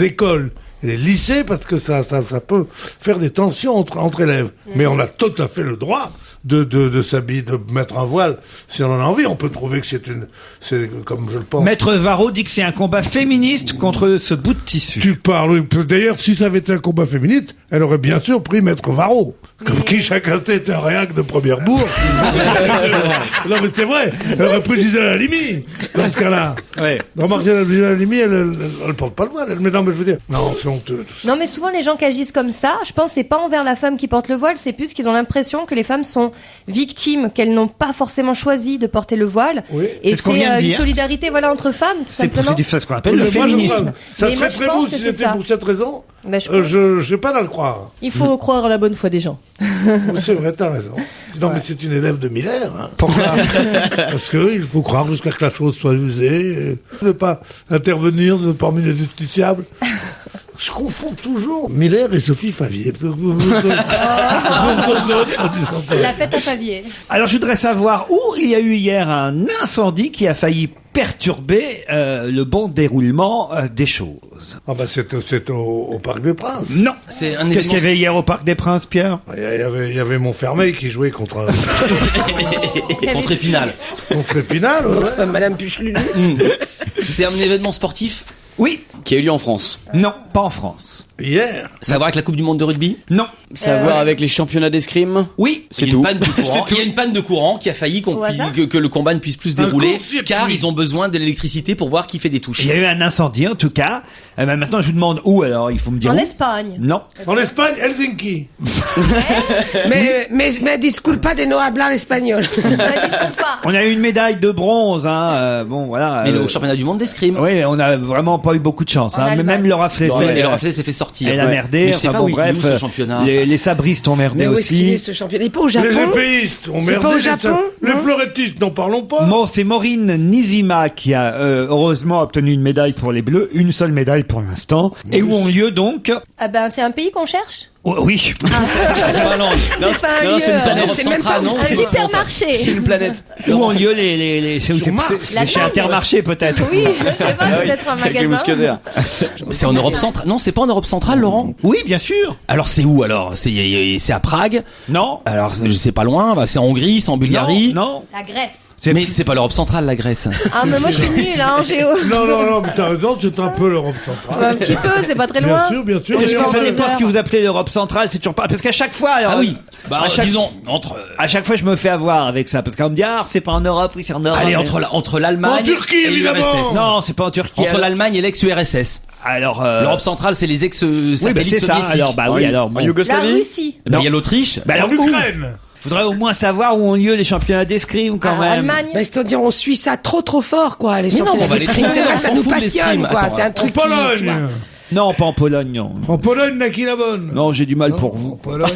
écoles et les lycées, parce que ça peut faire des tensions entre élèves. Mais on a tout à fait le droit de s'habiller, de mettre un voile, si on en a envie. On peut trouver que c'est comme je le pense. Maître Varro dit que c'est un combat féministe contre ce bout de tissu. Tu parles. D'ailleurs, si ça avait été un combat féministe, elle aurait bien sûr pris Maître Varro. Comme qui chacun sait était un réac de première bourre. Non mais c'est vrai. Elle aurait pris Gisèle Halimi dans ce cas-là. Ouais. Remarque, Gisèle Halimi, elle porte pas le voile. Mais non, mais je veux dire, non, c'est honteux. Tout ça. Non, mais souvent les gens qui agissent comme ça, je pense, c'est pas envers la femme qui porte le voile, c'est plus qu'ils ont l'impression que les femmes sont victimes, qu'elles n'ont pas forcément choisi de porter le voile. Oui. Et C'est ce qu'on c'est vient de une dire. solidarité, voilà, entre femmes, tout simplement. C'est ce qu'on appelle le Mais moi, je féminisme. crois- Ça Mais serait moi, je très pense beau que si c'est c'était ça. pour cette raison. Ben, je pense. Je sais pas dans le croire. Il faut croire à la bonne foi des gens. C'est vrai, t'as raison. Non, mais c'est une élève de Miller. Hein. Pourquoi? Parce que il faut croire jusqu'à que la chose soit usée, ne pas intervenir parmi les justiciables. Je confonds toujours Miller et Sophie Favier. La fête à Favier. Alors je voudrais savoir où il y a eu hier un incendie qui a failli perturber le bon déroulement des choses. Ah bah c'est au Parc des Princes. Non. C'est un Qu'est-ce qu'il y événement... avait hier au Parc des Princes, Pierre? Il y avait Montfermeil qui jouait contre Contre Épinal. Épinal. Ouais. Madame Puchelulu. C'est un événement sportif Oui. Qui a eu lieu en France. Non, pas en France. Hier. Ça a à voir avec la Coupe du Monde de rugby? Non. Ça a à voir avec les championnats d'escrime. Oui, C'est il y a une tout. panne de courant. Il y a une panne de courant qui a failli Au hasard que le combat ne puisse plus se dérouler, court-circuit. car ils ont besoin de l'électricité pour voir qui fait des touches. Il y a eu un incendie en tout cas. Maintenant je vous demande où alors, il faut me dire En où. Espagne. Non. En Espagne, Helsinki. Mais disculpa de no hablar espagnol. Ne discute pas. On a eu une médaille de bronze, hein. Bon voilà. Mais le championnat du monde d'escrime. Oui, on a vraiment pas eu beaucoup de chance. En Hein. Allemagne. Même Laura Flessel. Et le reflet s'est fait sortir. Elle a merdé. Mais je sais Enfin pas bon, où il est bref, où, ce championnat. les sabristes ont merdé Mais où est-ce qu'il est aussi. ce championnat? Il est pas au Japon? Les épéistes ont C'est merdé. pas au les Japon, Les non fleurettistes, n'en parlons pas. Bon, c'est Maureen Nizima qui a heureusement obtenu une médaille pour les Bleus, une seule médaille pour l'instant. Et où ont lieu donc Ah ben, c'est un pays qu'on cherche. Oh, oui. C'est pas un lieu. c'est une zone Europe c'est même centrale, pas non? Un C'est supermarché. une planète. Où ont lieu les c'est Mars. c'est L'Allemagne. chez Intermarché peut-être. Oui, je sais pas, peut-être un Avec les magasin. mousquetaires. C'est en Europe centrale. Non, c'est pas en Europe centrale, Laurent. Oui, bien sûr. Alors c'est où alors? C'est à Prague. Non. Alors c'est pas loin. Bah, c'est en Hongrie, c'est en Bulgarie. Non. La Grèce. Mais c'est pas l'Europe centrale, la Grèce. Ah, mais moi je suis nulle hein, en géo. Non, mais t'as raison, c'est un peu l'Europe centrale. Un petit peu, c'est pas très Bien loin. sûr, bien sûr. Est-ce que D'ailleurs, ça des dépend ce heures. que vous appelez l'Europe centrale, c'est toujours pas parce qu'à chaque fois alors Ah oui. Bah à chaque, disons entre. à chaque fois je me fais avoir avec ça parce qu'on me dit ah c'est pas en Europe, oui c'est en Europe. Allez, Mais- entre l'Allemagne En Turquie, et évidemment. l'URSS. Non, c'est pas en Turquie. Entre alors. l'Allemagne et l'ex-URSS. Alors L'Europe centrale, c'est les oui, bah, ex-satellites c'est ça. soviétiques. Alors bah oui, alors bon. En La Yougoslavie. Russie. Bah, il y a l'Autriche. Bah, alors, En Ukraine. faudrait au moins savoir où ont lieu les championnats d'escrime quand Ah, même. Allemagne. Bah, c'est-à-dire, on suit ça trop fort, quoi. Les Mais non, championnats on va les d'escrime, trouver, c'est on ça s'en nous fout de passionne, l'escrime. quoi. Attends, C'est un En truc qui, tu Pologne. vois. Non, pas en Pologne, non. En Pologne, Naki la bonne. Non, j'ai du mal pour En vous. Pologne.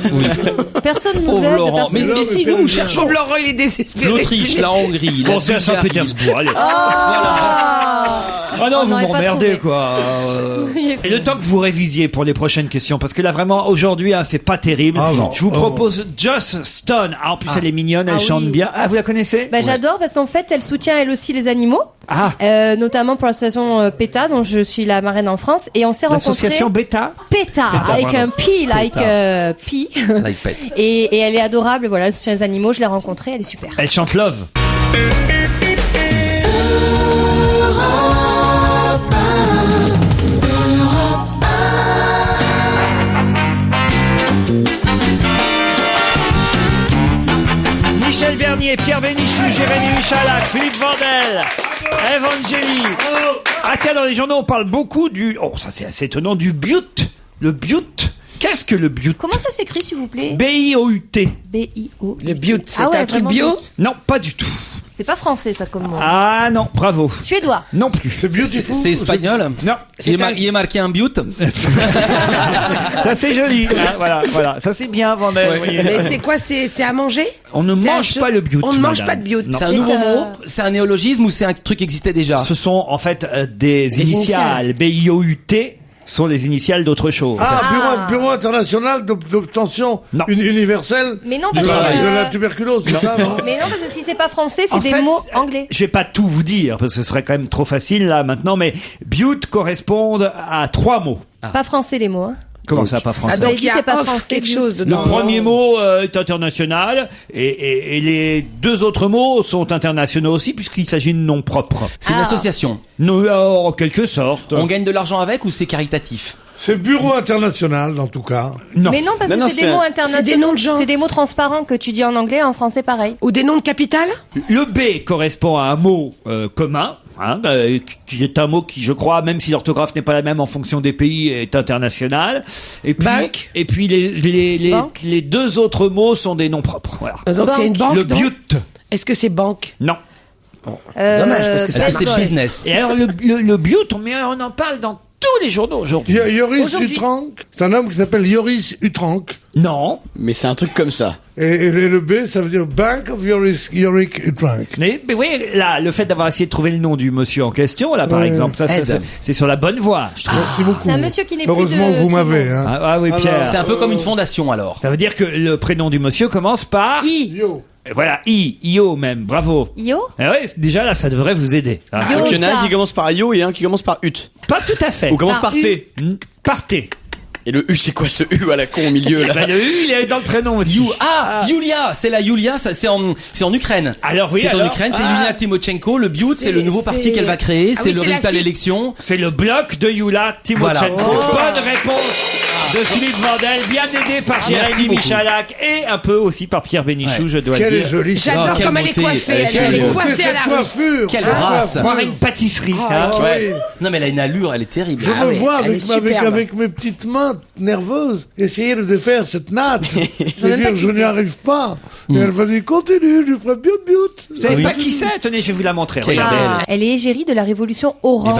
Personne nous Pauvre aide. Laurent. personne Mais, nous mais aide. si nous cherchons Pauvre Laurent, il est désespéré. l'Autriche, la Hongrie, Bon, la c'est à Bulgarie. Saint-Pétersbourg, allez. Ah non, On vous n'aurait pas m'emmerdez trouvé. quoi. Il est Et le temps que vous révisiez pour les prochaines questions, parce que là vraiment aujourd'hui, hein, c'est pas terrible. Ah non. Je vous Oh. propose Joss Stone. Ah, en plus elle est mignonne, elle Ah oui. chante bien. Ah, vous la connaissez? Bah, j'adore parce qu'en fait, elle soutient elle aussi les animaux, Ah, notamment pour l'association PETA, dont je suis la marraine en France, et on s'est rencontrés. l'association Beta. PETA, avec bravo. un P, like P. Like pet. Et elle est adorable, voilà, elle soutient les animaux, je l'ai rencontrée, elle est super. Elle chante Love. Michel Bernier, Pierre Bénichou, Jérémy Michalak, Philippe Vandel, Ève Angeli. Ah tiens, dans les journaux, on parle beaucoup du... Oh, ça c'est assez étonnant, du Biout. Le Biout. Qu'est-ce que le Biout? Comment ça s'écrit, s'il vous plaît? B-I-O-U-T. B-I-O. Le bio, c'est Ah ouais, un truc vraiment bio? bio. Non, pas du tout. C'est pas français, ça, comme mot. Ah non, bravo. Suédois. Non plus. C'est beautiful. C'est espagnol. Non, Il est marqué un but. ça c'est joli. Ah, voilà. Ça c'est bien, Vandel. vous voyez. Mais c'est quoi? C'est à manger? On ne C'est mange un- pas le Biout. On ne mange madame. pas de bio. Non. C'est un C'est, nouveau mot. C'est un néologisme ou c'est un truc qui existait déjà? Ce sont en fait des initiales. B-I-O-U-T sont les initiales d'autre chose. Bureau international d'obtention Non. universelle Mais non, de parce que, la tuberculose, c'est ça, non? Mais non, parce que si c'est pas français, c'est En des fait, mots anglais. Je vais pas tout vous dire parce que ce serait quand même trop facile là maintenant, mais Biout correspondent à 3 mots. Pas français, les mots. Hein. Comment ça, pas Ah, français? Vous avez donc dit il y a c'est pas off français, quelque vous. chose Le dedans. premier mot est international et les deux autres mots sont internationaux aussi puisqu'il s'agit de noms propres. C'est une association. Non, en quelque sorte. On gagne de l'argent avec ou c'est caritatif? C'est bureau international, en tout cas. Non. Mais non, parce Non, que non, c'est c'est des mots un- internationaux. c'est des noms de gens. C'est des mots transparents que tu dis en anglais, en français, pareil. Ou des noms de capitales? Le B correspond à un mot commun, hein, qui est un mot qui, je crois, même si l'orthographe n'est pas la même en fonction des pays, est international. Et puis, Banque. et puis Banque. les deux autres mots sont des noms propres. Voilà. Donc c'est une banque. Le donc Biout, Est-ce que c'est banque? non. Dommage, parce que ça Est-ce que c'est marche. business? Et alors le Biout, on en parle dans tous les journaux aujourd'hui. Yoris Aujourd'hui. Utrank, c'est un homme qui s'appelle Yoris Utrank. Non. Mais c'est un truc comme ça. Et le B, ça veut dire Bank of Yoris Utrank. Mais vous voyez, là, le fait d'avoir essayé de trouver le nom du monsieur en question, là, par Ouais. exemple, ça, Aide. c'est sur la bonne voie, je trouve. Merci beaucoup. C'est un monsieur qui n'est plus Heureusement de que vous ce m'avez. nom. Hein. Ah oui, Pierre. C'est un peu comme une fondation alors. Ça veut dire que le prénom du monsieur commence par... I. Yo. Voilà, Io même, bravo. Yo. Ah ouais, déjà là, ça devrait vous aider. Ah. Yo. Donc il y en a un Yota. qui commence par Yo et un qui commence par Ut. Pas tout à fait. Ou commence Par par U. T. Partez. Et le U, c'est quoi ce U à la con au milieu là? Ben, le U, il est dans le prénom aussi. Yulia, c'est la Yulia, ça c'est en Ukraine. Alors oui, c'est en Ukraine, c'est Yulia Tymoshenko. Le Biout, c'est le nouveau parti qu'elle va créer, c'est le résultat de l'élection. C'est le bloc de Yulia Tymoshenko. Voilà. Bonne réponse de Philippe Vandel, bien aidé par Jérémy Michalak et un peu aussi par Pierre Bénichou, je dois le Quelle dire. est jolie. J'adore quelle comme elle est beauté. coiffée. Elle est coiffée à la russe. Quelle race. Voir une pâtisserie. hein. Ouais. Non mais elle a une allure, elle est terrible. Je Ah me oui, vois elle est superbe. avec mes petites mains nerveuses essayer de défaire cette natte. Je veux même pas dire, qui je c'est. n'y arrive pas. Et elle va dire, continue, je ferai biot. Vous savez pas qui c'est? Tenez, je vais vous la montrer. Quelle Regardez. belle. Elle est égérie de la révolution orange.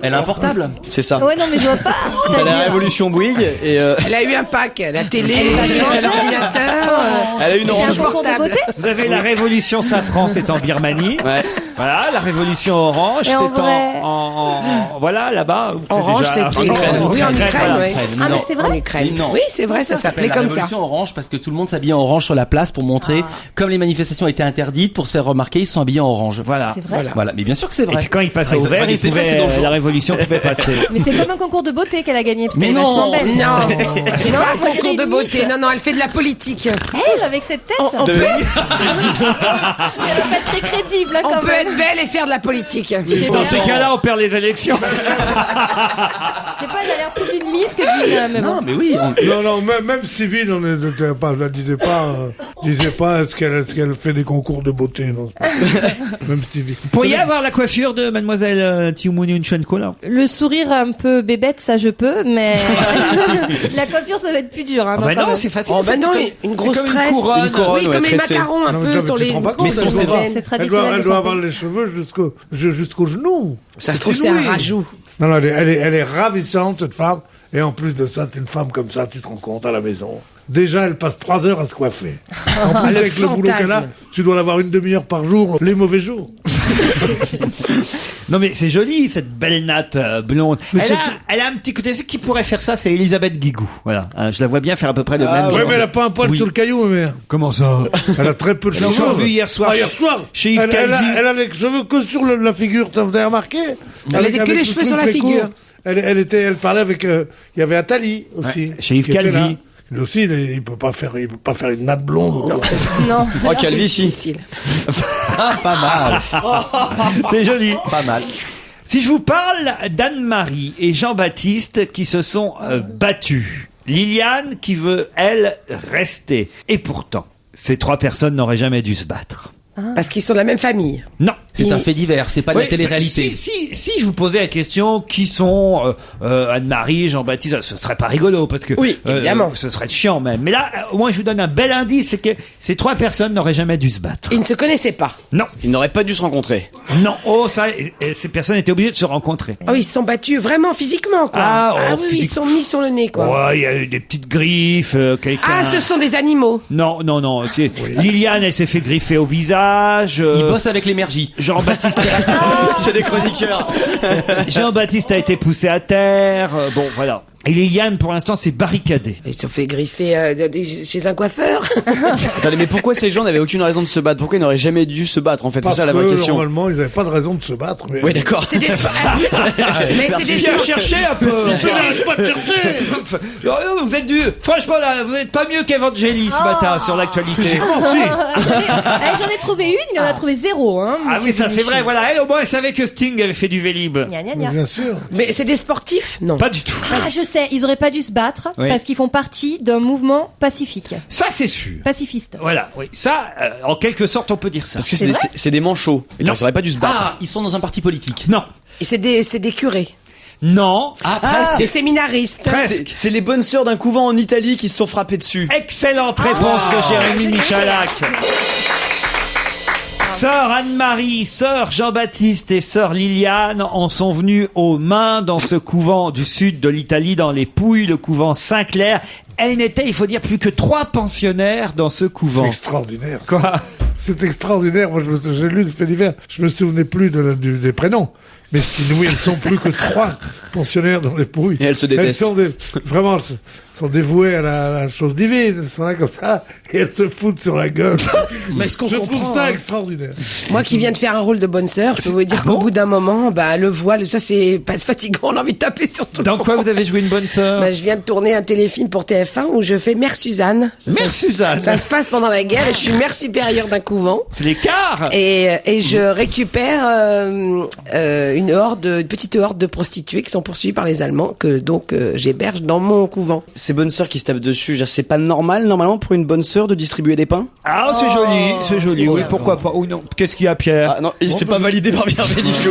Elle a un portable. C'est ça. Ouais, non, mais je vois pas. T'as la C'est-à-dire- révolution Bouygues et Elle a eu un pack, la télé, Elle va changer. l'ordinateur. elle a une C'est un orange. concours de portable. beauté. Vous avez la révolution safran, c'est en Birmanie. Ouais. Voilà, la révolution orange, Et c'est en vrai voilà, là-bas. Orange, c'était en Ukraine. oui, en Ukraine, voilà. oui. Ah, mais c'est En vrai. Ukraine. Non. Oui, c'est vrai, ça s'appelait la comme ça. révolution orange parce que tout le monde s'habillait en orange sur la place pour montrer, comme les manifestations étaient interdites, pour se faire remarquer, ils se sont habillés en orange. Voilà. C'est vrai. Voilà, mais bien sûr que c'est Et vrai. puis quand il passait Ah, au c'est vert, vrai, il c'est vrai, pouvait, c'est dangereux. la révolution pouvait passer. Mais c'est comme un concours de beauté qu'elle a gagné, parce Mais qu'elle est non, vachement belle. Non, c'est Non, pas un moi, concours j'ai de une beauté. Miss. Non, non, elle fait de la politique. Elle, avec cette tête, On peut, elle va pas être très crédible, là, on quand peut même. être belle et faire de la politique. Je sais Dans pas. ces cas-là, on perd les élections. Je sais pas, elle a l'air plus d'une Miss que d'une... mais bon. Non, mais oui. Non, même Stevie, ne disait pas est-ce qu'elle fait des concours de beauté. Non, c'est pas- même Stevie. Vous pourriez avoir la coiffure de mademoiselle Tymoshenko, là? Le sourire un peu bébête, ça je peux, mais la coiffure, ça va être plus dur. Hein, Ah bah quand non, même. c'est facile. Oh, bah c'est non, comme- une grosse c'est comme tresse. une couronne. Une couronne, Oui, ouais, comme les tressée. macarons un Non, mais peu toi, sur mais tu les. te rends pas compte, Mais elle son doit c'est avoir- vrai. C'est traditionnel Elle de doit son avoir pays. les cheveux jusqu'au genou. Ça se trouve, c'est un rajout. Non, elle est ravissante, cette femme. Et en plus de ça, t'es une femme comme ça, tu te rends compte, à la maison. Déjà, elle passe 3 heures à se coiffer. En plus, Le avec le boulot qu'elle a, fantasme. tu dois l'avoir une demi-heure par jour, les mauvais jours. Non mais c'est joli cette belle natte blonde. Elle a un petit côté. C'est qui pourrait faire ça? C'est Elisabeth Guigou. Voilà. Hein, je la vois bien faire à peu près le même Ouais, genre. mais elle a pas un poil Oui. sur le caillou, mais Comment ça? elle a très peu de J'ai cheveux. encore vu hier soir. Ah, hier soir. Chez Yves elle a, Calvi. elle a les cheveux que sur la figure, vous avez remarqué? Elle avait que avec les le cheveux truc sur la très figure. court. Elle parlait avec, il y avait Attali aussi. Ouais, chez Yves qui était Calvi. là. Lui aussi, il peut pas faire une natte blonde. Non. Oh, Calvi, si. Difficile. Pas mal. C'est joli. Pas mal. Si je vous parle d'Anne-Marie et Jean-Baptiste qui se sont battus, Liliane qui veut, elle, rester. Et pourtant, ces 3 personnes n'auraient jamais dû se battre. Parce qu'ils sont de la même famille. Non. C'est un fait divers, c'est pas de la Oui, télé-réalité. Si je vous posais la question, qui sont Anne-Marie, Jean-Baptiste, ce serait pas rigolo parce que Oui, évidemment. ce serait chiant même. Mais là, au moins, je vous donne un bel indice, c'est que ces 3 personnes n'auraient jamais dû se battre. Ils ne se connaissaient pas. Non, Ils n'auraient pas dû se rencontrer. non. Oh, ça, ces personnes étaient obligées de se rencontrer. Ah oui, ils se sont battus vraiment physiquement, quoi. Ah, oh, oui, ils physique. sont mis sur le nez, quoi. Ouais, il y a eu des petites griffes, quelqu'un. Ah, ce sont des animaux. Non. c'est- Liliane, elle s'est fait griffer au visage. Il bosse avec l'énergie. Jean-Baptiste. C'est des chroniqueurs. Jean-Baptiste a été poussé à terre. Bon, voilà. Et Liliane, pour l'instant, s'est barricadée. Ils se sont fait griffer chez un coiffeur. Attendez, mais pourquoi ces gens n'avaient aucune raison de se battre? Pourquoi ils n'auraient jamais dû se battre, en fait? C'est Parce ça la vraie que, question. normalement, ils n'avaient pas de raison de se battre. Mais... Oui, d'accord. C'est des. Mais c'est des. Cherchez un peu. Vous êtes franchement, là, vous n'êtes pas mieux qu'Evangélie ce matin sur l'actualité. J'en ai trouvé une, il en a trouvé 0. Hein, Ah oui, monsieur ça c'est Bénichou. vrai, voilà. Elle, au moins, elle savait que Sting avait fait du Vélib. Gna, gna, gna. Bien sûr. Mais c'est des sportifs? Non. Pas du tout. Ah, je sais, ils auraient pas dû se battre Oui. parce qu'ils font partie d'un mouvement pacifique. Ça, c'est sûr. Pacifiste. Voilà, oui. Ça, en quelque sorte, on peut dire ça. Parce que c'est des manchots. Ils Non. n'auraient pas dû se battre. Ah, ils sont dans un parti politique. Non. Et c'est des curés. Non. Ah, presque. Des séminaristes. Presque. C'est les bonnes sœurs d'un couvent en Italie qui se sont frappées dessus. Excellente réponse que Jérémy Michalak. Sœur Anne-Marie, sœur Jean-Baptiste et sœur Liliane en sont venus aux mains dans ce couvent du sud de l'Italie, dans les Pouilles, le couvent Saint-Clair. Elle n'était, il faut dire, plus que 3 pensionnaires dans ce C'est couvent. extraordinaire. Quoi? C'est extraordinaire. Moi, j'ai lu le fait divers. Je me souvenais plus des prénoms. Mais si nous, elles sont plus que 3 pensionnaires dans les Pouilles. Et elles se détestent. Elles sont vraiment, sont dévouées à la chose divine. Elles sont là comme ça et elles se foutent sur la gueule. Mais ce qu'on Je trouve comprend, ça hein. extraordinaire. Moi qui viens de faire un rôle de bonne sœur, je peux vous dire qu'au bout d'un moment, le voile, ça c'est pas fatigant, on a envie de taper sur tout le Dans monde. quoi vous avez joué une bonne sœur? Je viens de tourner un téléfilm pour TF1 où je fais Mère Suzanne. Mère Suzanne. Ça se passe pendant la guerre et je suis mère supérieure d'un couvent. C'est l'écart. Et je récupère une petite horde de prostituées qui sont poursuivies par les Allemands que donc j'héberge dans mon couvent. Ces bonnes sœurs qui se tapent dessus, je veux dire, c'est pas normal normalement pour une bonne sœur de distribuer des pains? Ah, c'est joli, oui, pourquoi pas. Ou non, qu'est-ce qu'il y a, Pierre? Ah non, il s'est pas validé par Pierre Bénichou.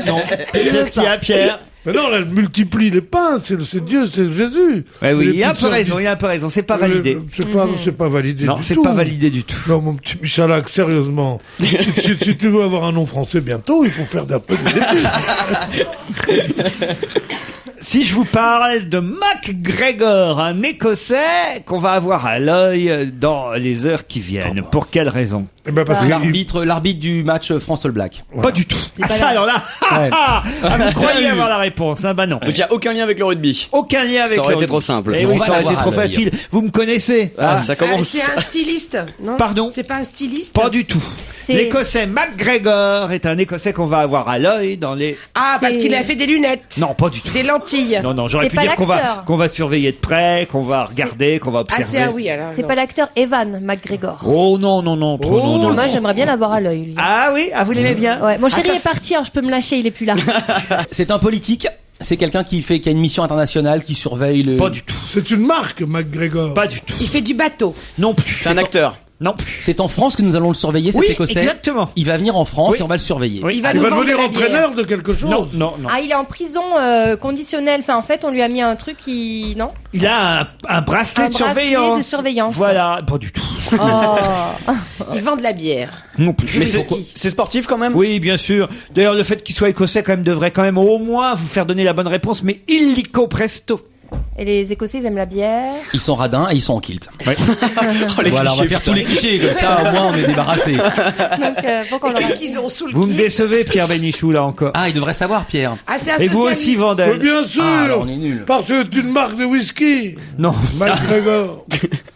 Non. Qu'est-ce qu'il y a, Pierre? Mais non, elle multiplie les pains, c'est Dieu, c'est Jésus. Ouais, oui, Les il y a un petites peu raison, c'est pas validé. C'est pas validé Non, du c'est tout. pas validé du tout. Non, mon petit Michalak, sérieusement. si tu veux avoir un nom français bientôt, il faut faire un peu des études. Si je vous parle de MacGregor, un Écossais qu'on va avoir à l'œil dans les heures qui viennent. Pour quelle raison? Eh ben parce que L'arbitre du match France All Black. Pas du tout. Ah, ça, alors là, vous croyez avoir la réponse, hein? Bah non. Donc il y a aucun lien avec le rugby. Aucun lien avec Ça aurait le été rugby. trop simple. Eh On oui, va ça aurait été l'avoir trop à l'œil. facile. Vous me connaissez. Ça commence. C'est un styliste, non? Pardon? C'est pas un styliste? Pas du tout. C'est- L'Écossais MacGregor est un Écossais qu'on va avoir à l'œil dans les... Ah, parce C'est- qu'il a fait des lunettes. Non, pas du tout. Des lentilles. Non, j'aurais C'est pu pas dire l'acteur. qu'on va surveiller de près, qu'on va regarder, qu'on va Ah, observer. c'est oui, alors. C'est non. pas l'acteur Evan McGregor. Oh non, trop non. Moi, j'aimerais bien l'avoir à l'œil, lui. Ah oui, vous l'aimez bien? Ouais, mon chéri Ah, est parti, alors je peux me lâcher, il est plus là. C'est un politique. C'est quelqu'un qui a une mission internationale, qui surveille le... Pas du tout. c'est une marque, MacGregor. Pas du tout. Il fait du bateau. Non plus. C'est un acteur. Non plus. C'est en France que nous allons le surveiller, cet Oui, Écossais. exactement. Il va venir en France Oui. et on va le surveiller. Oui. Il va Il nous va vendre devenir de la bière. entraîneur de quelque chose. Non. Ah, il est en prison conditionnelle. Enfin, en fait, on lui a mis un truc qui... Non? Il a un bracelet Un de bracelet surveillance. de surveillance. Voilà, pas du tout. Oh. Il vend de la bière. Non plus. Mais c'est- c'est sportif quand même. Oui, bien sûr. D'ailleurs, le fait qu'il soit écossais quand même devrait quand même au moins vous faire donner la bonne réponse, mais illico presto. Et les Écossais, ils aiment la bière. Ils sont radins et ils sont en kilt. Oh, les Voilà, on va clichés, faire putain. tous les clichés, comme ça au moins on est débarrassé. Donc, faut qu'on Et leur- qu'est-ce qu'ils ont sous le Vous me pied? décevez, Pierre Bénichou, là encore. Ah, il devrait savoir, Pierre. Ah, c'est un Et vous socialiste. aussi, Vandel. Mais bien sûr. Ah, alors on est nuls. Parce que c'est une marque de whisky. Non. MacGregor.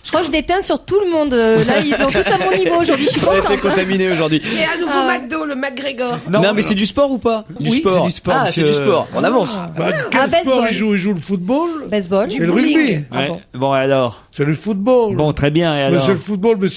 Je crois que je déteins sur tout le monde. Là, ils sont tous à mon niveau aujourd'hui. Je suis On a été contente. contaminé aujourd'hui. C'est un nouveau McDo, le McGregor. Non, mais c'est du sport ou pas? Oui, c'est du sport, Ah, c'est monsieur. du sport. On avance. Quel baseball. sport il joue le football Baseball. et le rugby. Ouais. Bon, alors. C'est le football. Bon, très bien, et Mais alors? c'est le football, mais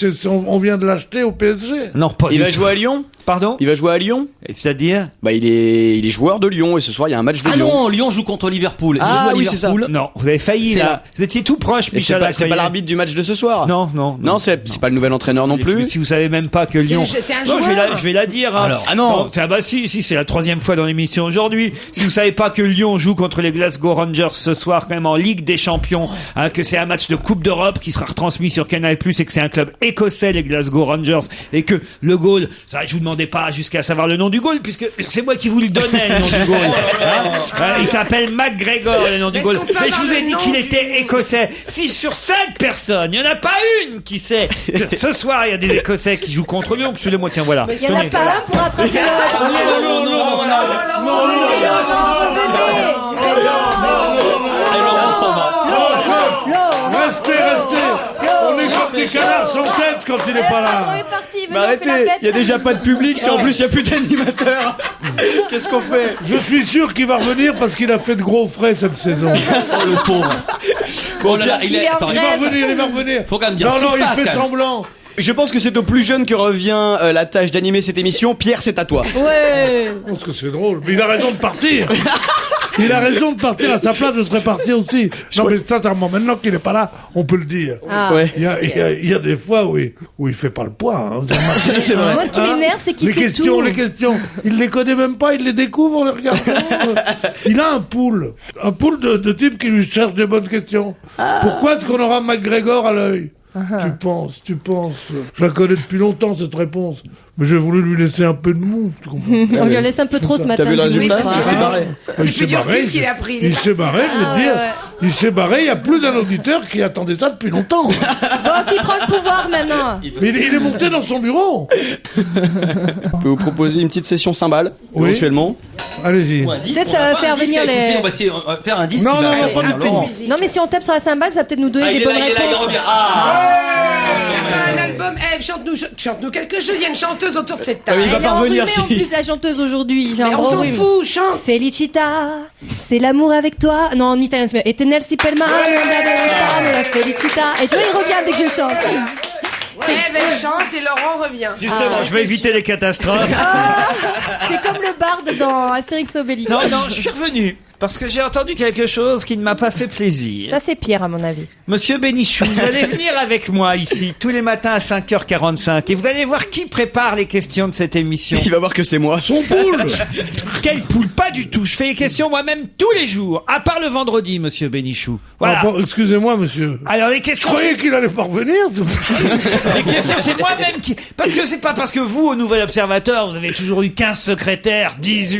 on vient de l'acheter au PSG. Non, pas Il du va tout. jouer à Lyon? Pardon? Il va jouer à Lyon? C'est-à-dire? Bah il est joueur de Lyon et ce soir il y a un match de Ah Lyon. non, Lyon joue contre Liverpool. Ah Il joue à oui, c'est ça. Liverpool. Non, vous avez failli, C'est là. là. Vous étiez tout proche, Et c'est Michel. pas l'arbitre du match de ce soir. Non. Non, c'est pas le nouvel entraîneur non plus. Si vous savez même pas que Lyon. C'est un Non, joueur. je vais la dire. Hein. Alors, ah non. c'est c'est la 3e fois dans l'émission aujourd'hui. Si vous savez pas que Lyon joue contre les Glasgow Rangers ce soir, quand même en Ligue des Champions, hein, que c'est un match de Coupe d'Europe qui sera retransmis sur Canal+, et que c'est un club écossais, les Glasgow Rangers, et que le goal, ça, je vous demandais pas jusqu'à savoir le nom du goal, puisque c'est moi qui vous le donnais, le nom du goal. Hein. Il s'appelle MacGregor, le nom du Est-ce goal. qu'on peut Mais je avoir vous ai le dit nom qu'il du- était écossais. Si sur 5 personnes, il y en a pas une qui sait que ce soir, il y a des Écossais qui jouent contre Lyon. Excusez-moi, tiens, voilà. Il y en a pas un pour attraper l'autre. Restez. On est comme des canards sans tête quand il est pas là. Mais arrêtez, il y a déjà pas de public, si en plus il y a plus d'animateurs. Qu'est-ce qu'on fait? Je suis sûr qu'il va revenir parce qu'il a fait de gros frais cette saison. Oh le pauvre. Bon là, Il est en attends, Il va revenir. faut quand même dire Non, ce qui non, se il passe, fait quand même. semblant. Je pense que c'est aux plus jeunes que revient la tâche d'animer cette émission. Pierre, c'est à toi. Ouais. Je pense que c'est drôle. Mais il a raison de partir. Il a raison de partir à sa place, je serais parti aussi. Non, mais sincèrement, maintenant qu'il est pas là, on peut le dire. Ah. Ouais. Il y a des fois où il fait pas le poids. Hein. Vous avez remarqué C'est vrai. Moi, ce qui m'énerve, c'est qu'il les sait tout. questions, il les connaît même pas, il les découvre en les regardant. Il a un pool de types qui lui cherchent des bonnes questions. Pourquoi est-ce qu'on aura MacGregor à l'œil? Tu penses. Je la connais depuis longtemps, cette réponse. Mais j'ai voulu lui laisser un peu de mou, tu comprends? On lui a laissé un peu trop ce matin. T'as vu le du résultat? coup, Il s'est barré. C'est plus dur qu'il a pris. Il s'est barré, je veux te dire. ouais. Il s'est barré, il y a plus d'un auditeur qui attendait ça depuis longtemps. Bon, qui prend le pouvoir maintenant? Mais il est monté dans son bureau. Je peux vous proposer une petite session cymbale, Oui. éventuellement. Allez-y. Ou un disque, Peut-être on ça a va pas faire un disque venir à écouter, les- On va essayer on va faire un disque. Non, qui va non, non, faire pas venir du tout. Laurent. Non, mais si on tape sur la cymbale, ça va peut-être nous donner Ah, des il est bonnes là, il est là, il réponses. revient. Un album, chante-nous quelque chose, il y a une chanteuse autour de cette table. il va Elle est pas revenir, enrhumée en si. plus, la chanteuse aujourd'hui. J'ai un Mais on gros s'en rhume. fout, chante. Felicita, c'est l'amour avec toi. Non, en italien, c'est Et tenel si per mano, la felicita. Et tu vois, il revient dès que je chante. Elle chante et Laurent revient. Justement, je vais éviter les catastrophes. C'est comme le barde dans Astérix Obélix. Non, non, je suis revenu. Parce que j'ai entendu quelque chose qui ne m'a pas fait plaisir. Ça, c'est Pierre, à mon avis. Monsieur Bénichou, vous allez venir avec moi ici, tous les matins à 5h45, et vous allez voir qui prépare les questions de cette émission. Il va voir que c'est moi. Son poule. Quelle poule? Pas du tout. Je fais les questions moi-même tous les jours, à part le vendredi, monsieur Bénichou. Voilà. Ah, bon, excusez-moi, monsieur. Alors les Je questions, croyais qu'il allait pas revenir. les questions, c'est moi-même qui... Parce que c'est pas parce que vous, au Nouvel Observateur, vous avez toujours eu 15 secrétaires, 18...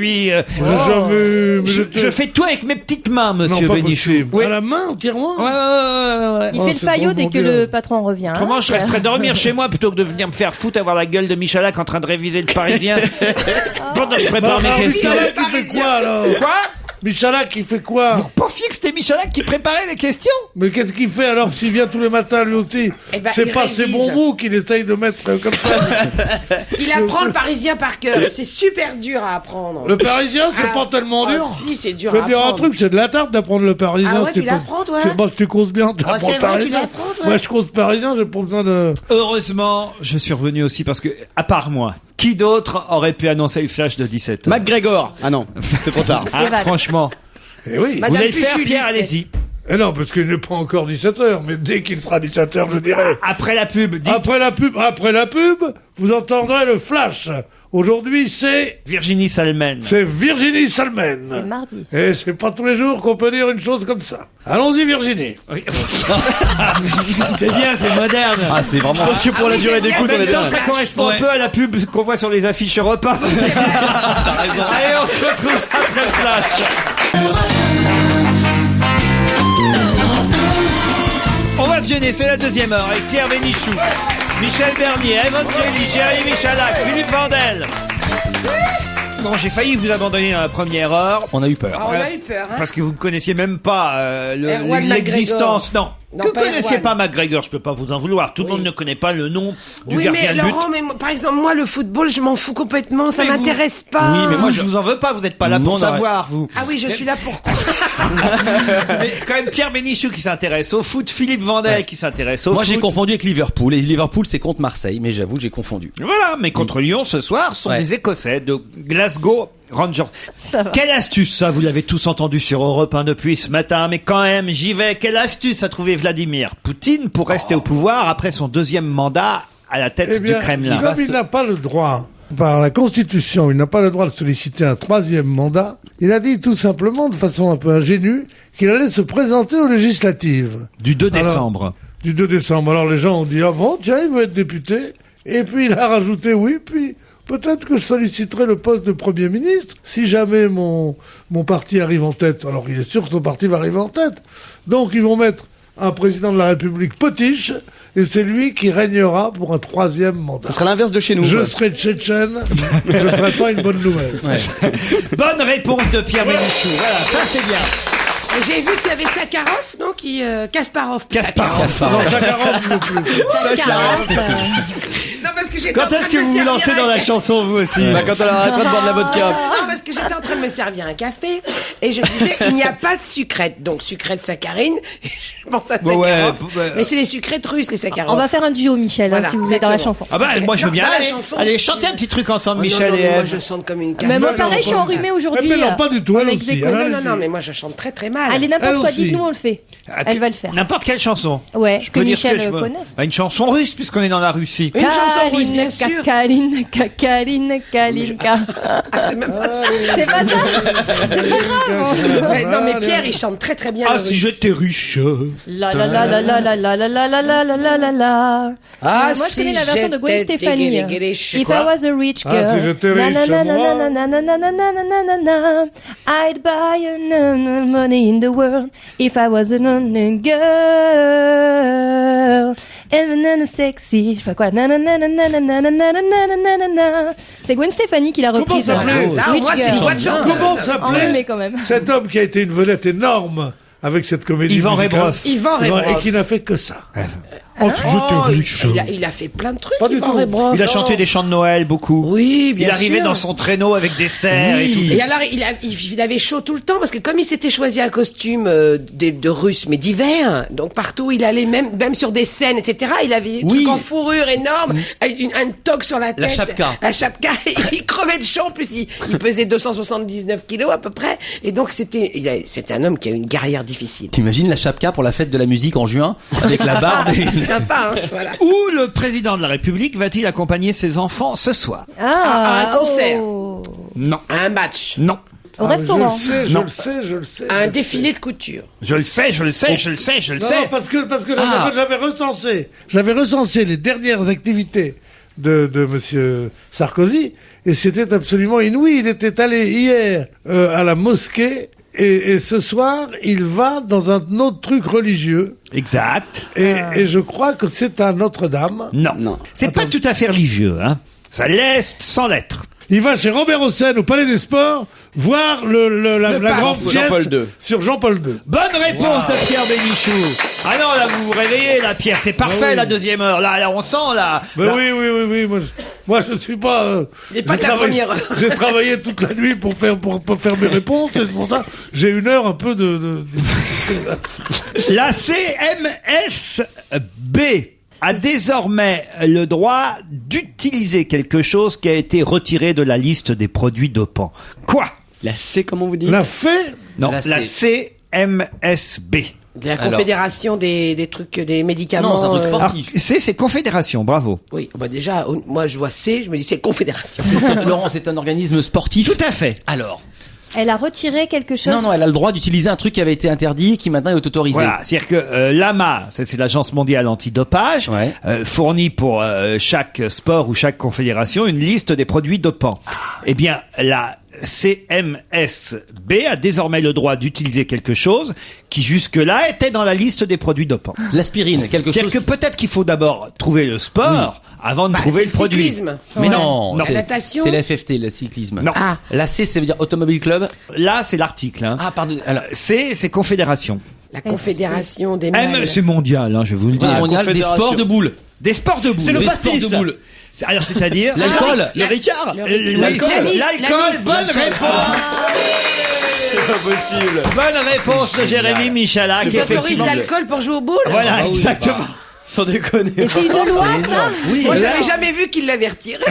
J'ai jamais. mais Je j'étais- fais tout avec mes petites mains, Non, monsieur pas Bénichou. possible. Oui. À la main, entièrement. Ouais. Il Oh, fait le c'est faillot drôlement dès que bien. le patron revient. hein. Comment je resterais dormir chez moi plutôt que de venir me faire foutre, avoir la gueule de Michalak en train de réviser le Parisien pendant que je prépare mes alors, questions. Michalak, il fait quoi, alors? Quoi? Michalak, il fait quoi? Vous pensiez que c'était Michalak qui préparait les questions? Mais qu'est-ce qu'il fait alors s'il vient tous les matins lui aussi? Eh ben, C'est il pas ses révise. bons mots qu'il essaye de mettre comme ça. Il apprend le parisien par cœur. C'est super dur à apprendre. Le parisien, c'est Ah. pas tellement dur. Ah, si, c'est dur Je à vais te dire un apprendre. truc, c'est de la tarte d'apprendre le parisien. Ah ouais, c'est tu pas- l'apprends, toi? C'est bon, tu causes bien, t'apprends c'est le vrai, tu parisien. l'apprends, toi? Moi, je cause parisien, j'ai pas besoin de... Heureusement, je suis revenu aussi parce que, à part moi, qui d'autre aurait pu annoncer le flash de 17h? McGregor. Ah non, c'est trop tard. Ah, Evan. franchement. Eh oui. Madame Vous allez le faire, Puchuli. Pierre, allez-y. Eh non, parce qu'il n'est pas encore 17h, mais dès qu'il sera 17h, je dirai. Après la pub, dites Après la pub, vous entendrez le flash. Aujourd'hui, c'est Virginie Salmen. Virginie Salmen. C'est mardi. Et c'est pas tous les jours qu'on peut dire une chose comme ça. Allons-y, Virginie. Oui. C'est bien, c'est moderne. Ah, c'est vraiment. Je pense que pour la durée d'écoute, En on est même temps, bien. ça correspond Ouais. un peu à la pub qu'on voit sur les affiches repas. Allez, on se retrouve après le flash. On va se gêner, c'est la deuxième heure avec Pierre Bénichou, Michel Bernier, Evan Kelly, Jérémy Michalak, Philippe Vandel. Bon, j'ai failli vous abandonner dans la première heure. On a eu peur. Ah, on a eu peur, hein. Parce que vous ne connaissiez même pas Erwan l'existence. Non. Non, Que pas connaissiez Erwan. pas McGregor, je peux pas vous en vouloir. Tout le monde ne connaît pas le nom du Oui, gardien mais de but. Laurent, par exemple, moi, le football, je m'en fous complètement. Ça Mais vous- m'intéresse pas. Oui, mais moi je vous en veux pas, vous n'êtes pas là Non, pour on aurait- savoir, vous. Ah oui, je suis là pour. Mais quand même Pierre Bénichou qui s'intéresse au foot, Philippe Vandel qui s'intéresse au Moi, foot. j'ai confondu avec Liverpool. Et Liverpool, c'est contre Marseille. Mais j'avoue, j'ai confondu. Voilà, mais contre Lyon ce soir, ce sont Ouais. des Écossais de Glasgow Rangers. Ça va. Quelle astuce, ça, vous l'avez tous entendu sur Europe 1 depuis ce matin, mais quand même, j'y vais. Quelle astuce a trouvé Vladimir Poutine pour rester au pouvoir après son deuxième mandat à la tête Eh bien, du Kremlin? comme il n'a pas le droit, par la Constitution, il n'a pas le droit de solliciter un troisième mandat, il a dit tout simplement, de façon un peu ingénue, qu'il allait se présenter aux législatives. Du 2 Alors, décembre. Du 2 décembre. Alors les gens ont dit, ah bon, tiens, il veut être député. Et puis il a rajouté, oui, puis peut-être que je solliciterai le poste de Premier ministre si jamais mon parti arrive en tête. Alors il est sûr que son parti va arriver en tête. Donc ils vont mettre un président de la République potiche, et c'est lui qui régnera pour un troisième mandat. Ça serait l'inverse de chez nous. Je quoi. serai tchétchène, ce ne serait pas une bonne nouvelle. Bonne réponse de Pierre Bénichou. Voilà, ça c'est bien. Et j'ai vu qu'il y avait Sakharov, non, Kasparov. Non, Sakharov non plus. Non, parce que j'étais Quand en train est-ce de que me vous vous servir lancez un dans la café. chanson, vous aussi? Bah, quand elle arrêtera de boire de la vodka. Non, parce que j'étais en train de me servir un café et je me disais, il n'y a pas de sucrète. Donc, sucrète saccharine, je pense à Sakharov. ouais. Mais c'est les sucrètes russes, les Sakharov. On va faire un duo, Michel, hein, Voilà, si vous êtes dans la exactement. chanson. Ah bah, moi je veux bien. Dans la Allez, chanson, allez, c'est- chantez un petit truc ensemble, Oh, Michel non, et mais moi, Ève. je chante comme une Mais moi, casserole. pareil, je suis enrhumée aujourd'hui. Mais non, pas du tout, elle Avec aussi. des Alors, conneries. Non, non, mais moi, je chante très, très mal. Allez, n'importe Elle quoi, aussi. dites-nous, on le fait. Elle va le faire. N'importe quelle chanson. Ouais, Je que peux dire ce Michel que je veux. connaisse. Bah, une chanson russe, puisqu'on est dans la Russie. Une chanson russe, bien sûr. Kaline, Kalinka. C'est même pas ça. C'est pas ça? C'est pas grave. Ouais, non, mais Pierre, il chante très, très bien Ah, le si russe. j'étais riche. La la la la la la la la la la la la la la la. Ah, Moi, je connais la version de Gwen j'étais Stefani. dégueulasse. If I was a rich girl. Ah, si j'étais Na, riche, na, na, moi. na, na, na, na, na, na, na, na, na, na. I'd buy a money in the world if I was an only girl. And na, nanana sexy, je sais pas quoi, nanana nanana nanana nanana. C'est Gwen Stefani qui l'a Comment reprise. s'appelait Là, au moins, c'est une voix de chanteuse. Comment Enrhumé s'appelait quand même. cet homme qui a été une vedette énorme avec cette comédie Yvan musicale Rebroff. Yvan Rebroff. Et qui n'a fait que ça. Oh, j'étais riche. il a fait plein de trucs, Pas du Yvan tout. Rebroff. Il a chanté des chants de Noël beaucoup. Oui, bien Il arrivait sûr. dans son traîneau avec des cerfs et tout. Et alors, il avait chaud tout le temps parce que comme il s'était choisi un costume de russe mais d'hiver, donc partout il allait, même sur des scènes, etc. Il avait des trucs en fourrure énorme, un toque sur la tête. La chapka. Il crevait de chaud. En plus, il pesait 279 kilos à peu près. Et donc c'était un homme qui a eu une carrière difficile. T'imagines la chapka pour la fête de la musique en juin avec la barbe et... Sympa, hein, voilà. Où le président de la République va-t-il accompagner ses enfants ce soir? À un concert. Non. À un match. Non. Au restaurant. Je le sais. À un défilé de couture. Je le sais. Non, parce que j'avais recensé les dernières activités de monsieur Sarkozy et c'était absolument inouï. Il était allé hier à la mosquée et ce soir il va dans un autre truc religieux. Exact. Et je crois que c'est à Notre-Dame. Non. C'est pas tout à fait religieux, hein. Ça laisse sans lettres. Il va chez Robert Hossein au Palais des Sports voir la grande pièce Jean-Paul II. sur Jean-Paul II. Bonne réponse de Pierre Bénichou. Ah non, là, vous vous réveillez, là, Pierre. C'est parfait, oui. la deuxième heure. Là, on sent, là. Mais Là. oui. Moi, je suis pas. Il est pas de la première heure. J'ai travaillé toute la nuit pour faire mes réponses. Et c'est pour ça j'ai une heure un peu de... La CMSB a désormais le droit d'utiliser quelque chose qui a été retiré de la liste des produits dopants. Quoi? La C, comment vous dites? La fée. Non, La la CMSB. De la Confédération des trucs, des médicaments. Non, c'est un truc Alors, sportif. c'est Confédération, bravo. Oui, bah déjà, moi je vois C, je me dis c'est Confédération. Laurent, c'est un organisme sportif. Tout à fait. Alors. Elle a retiré quelque chose. Non, elle a le droit d'utiliser un truc qui avait été interdit, qui maintenant est autorisé. Voilà, c'est-à-dire que l'AMA, c'est l'Agence mondiale antidopage, Ouais. fournit pour chaque sport ou chaque confédération une liste des produits dopants. Eh bien, la CMSB a désormais le droit d'utiliser quelque chose qui jusque-là était dans la liste des produits dopants. L'aspirine, quelque C'est-à-dire chose. que peut-être qu'il faut d'abord trouver le sport avant de trouver c'est le produit. cyclisme. Mais non, La c'est natation. c'est la FFT, le cyclisme. Non. Ah. La C, ça veut dire Automobile Club. Là, c'est l'article. Hein. Ah, pardon. Alors, C'est Confédération. La Confédération des M, mâles. c'est mondial, hein, je vais vous le dire. Voilà, mondial des Confédération. sports de boules. Des sports de boules. C'est le Des pastis. sports de boules. Alors, c'est-à-dire L'alcool. Le Ricard? Oui, L'alcool. l'alcool, bonne réponse. C'est pas possible. Bonne réponse de Jérémy Michalak. Ils autorisent effectivement. l'alcool pour jouer au boule. Voilà, Ah oui, exactement. bah, sans déconner. Et c'est une loi, ça? Oui, Moi, là- j'avais jamais vu qu'il l'avait retiré.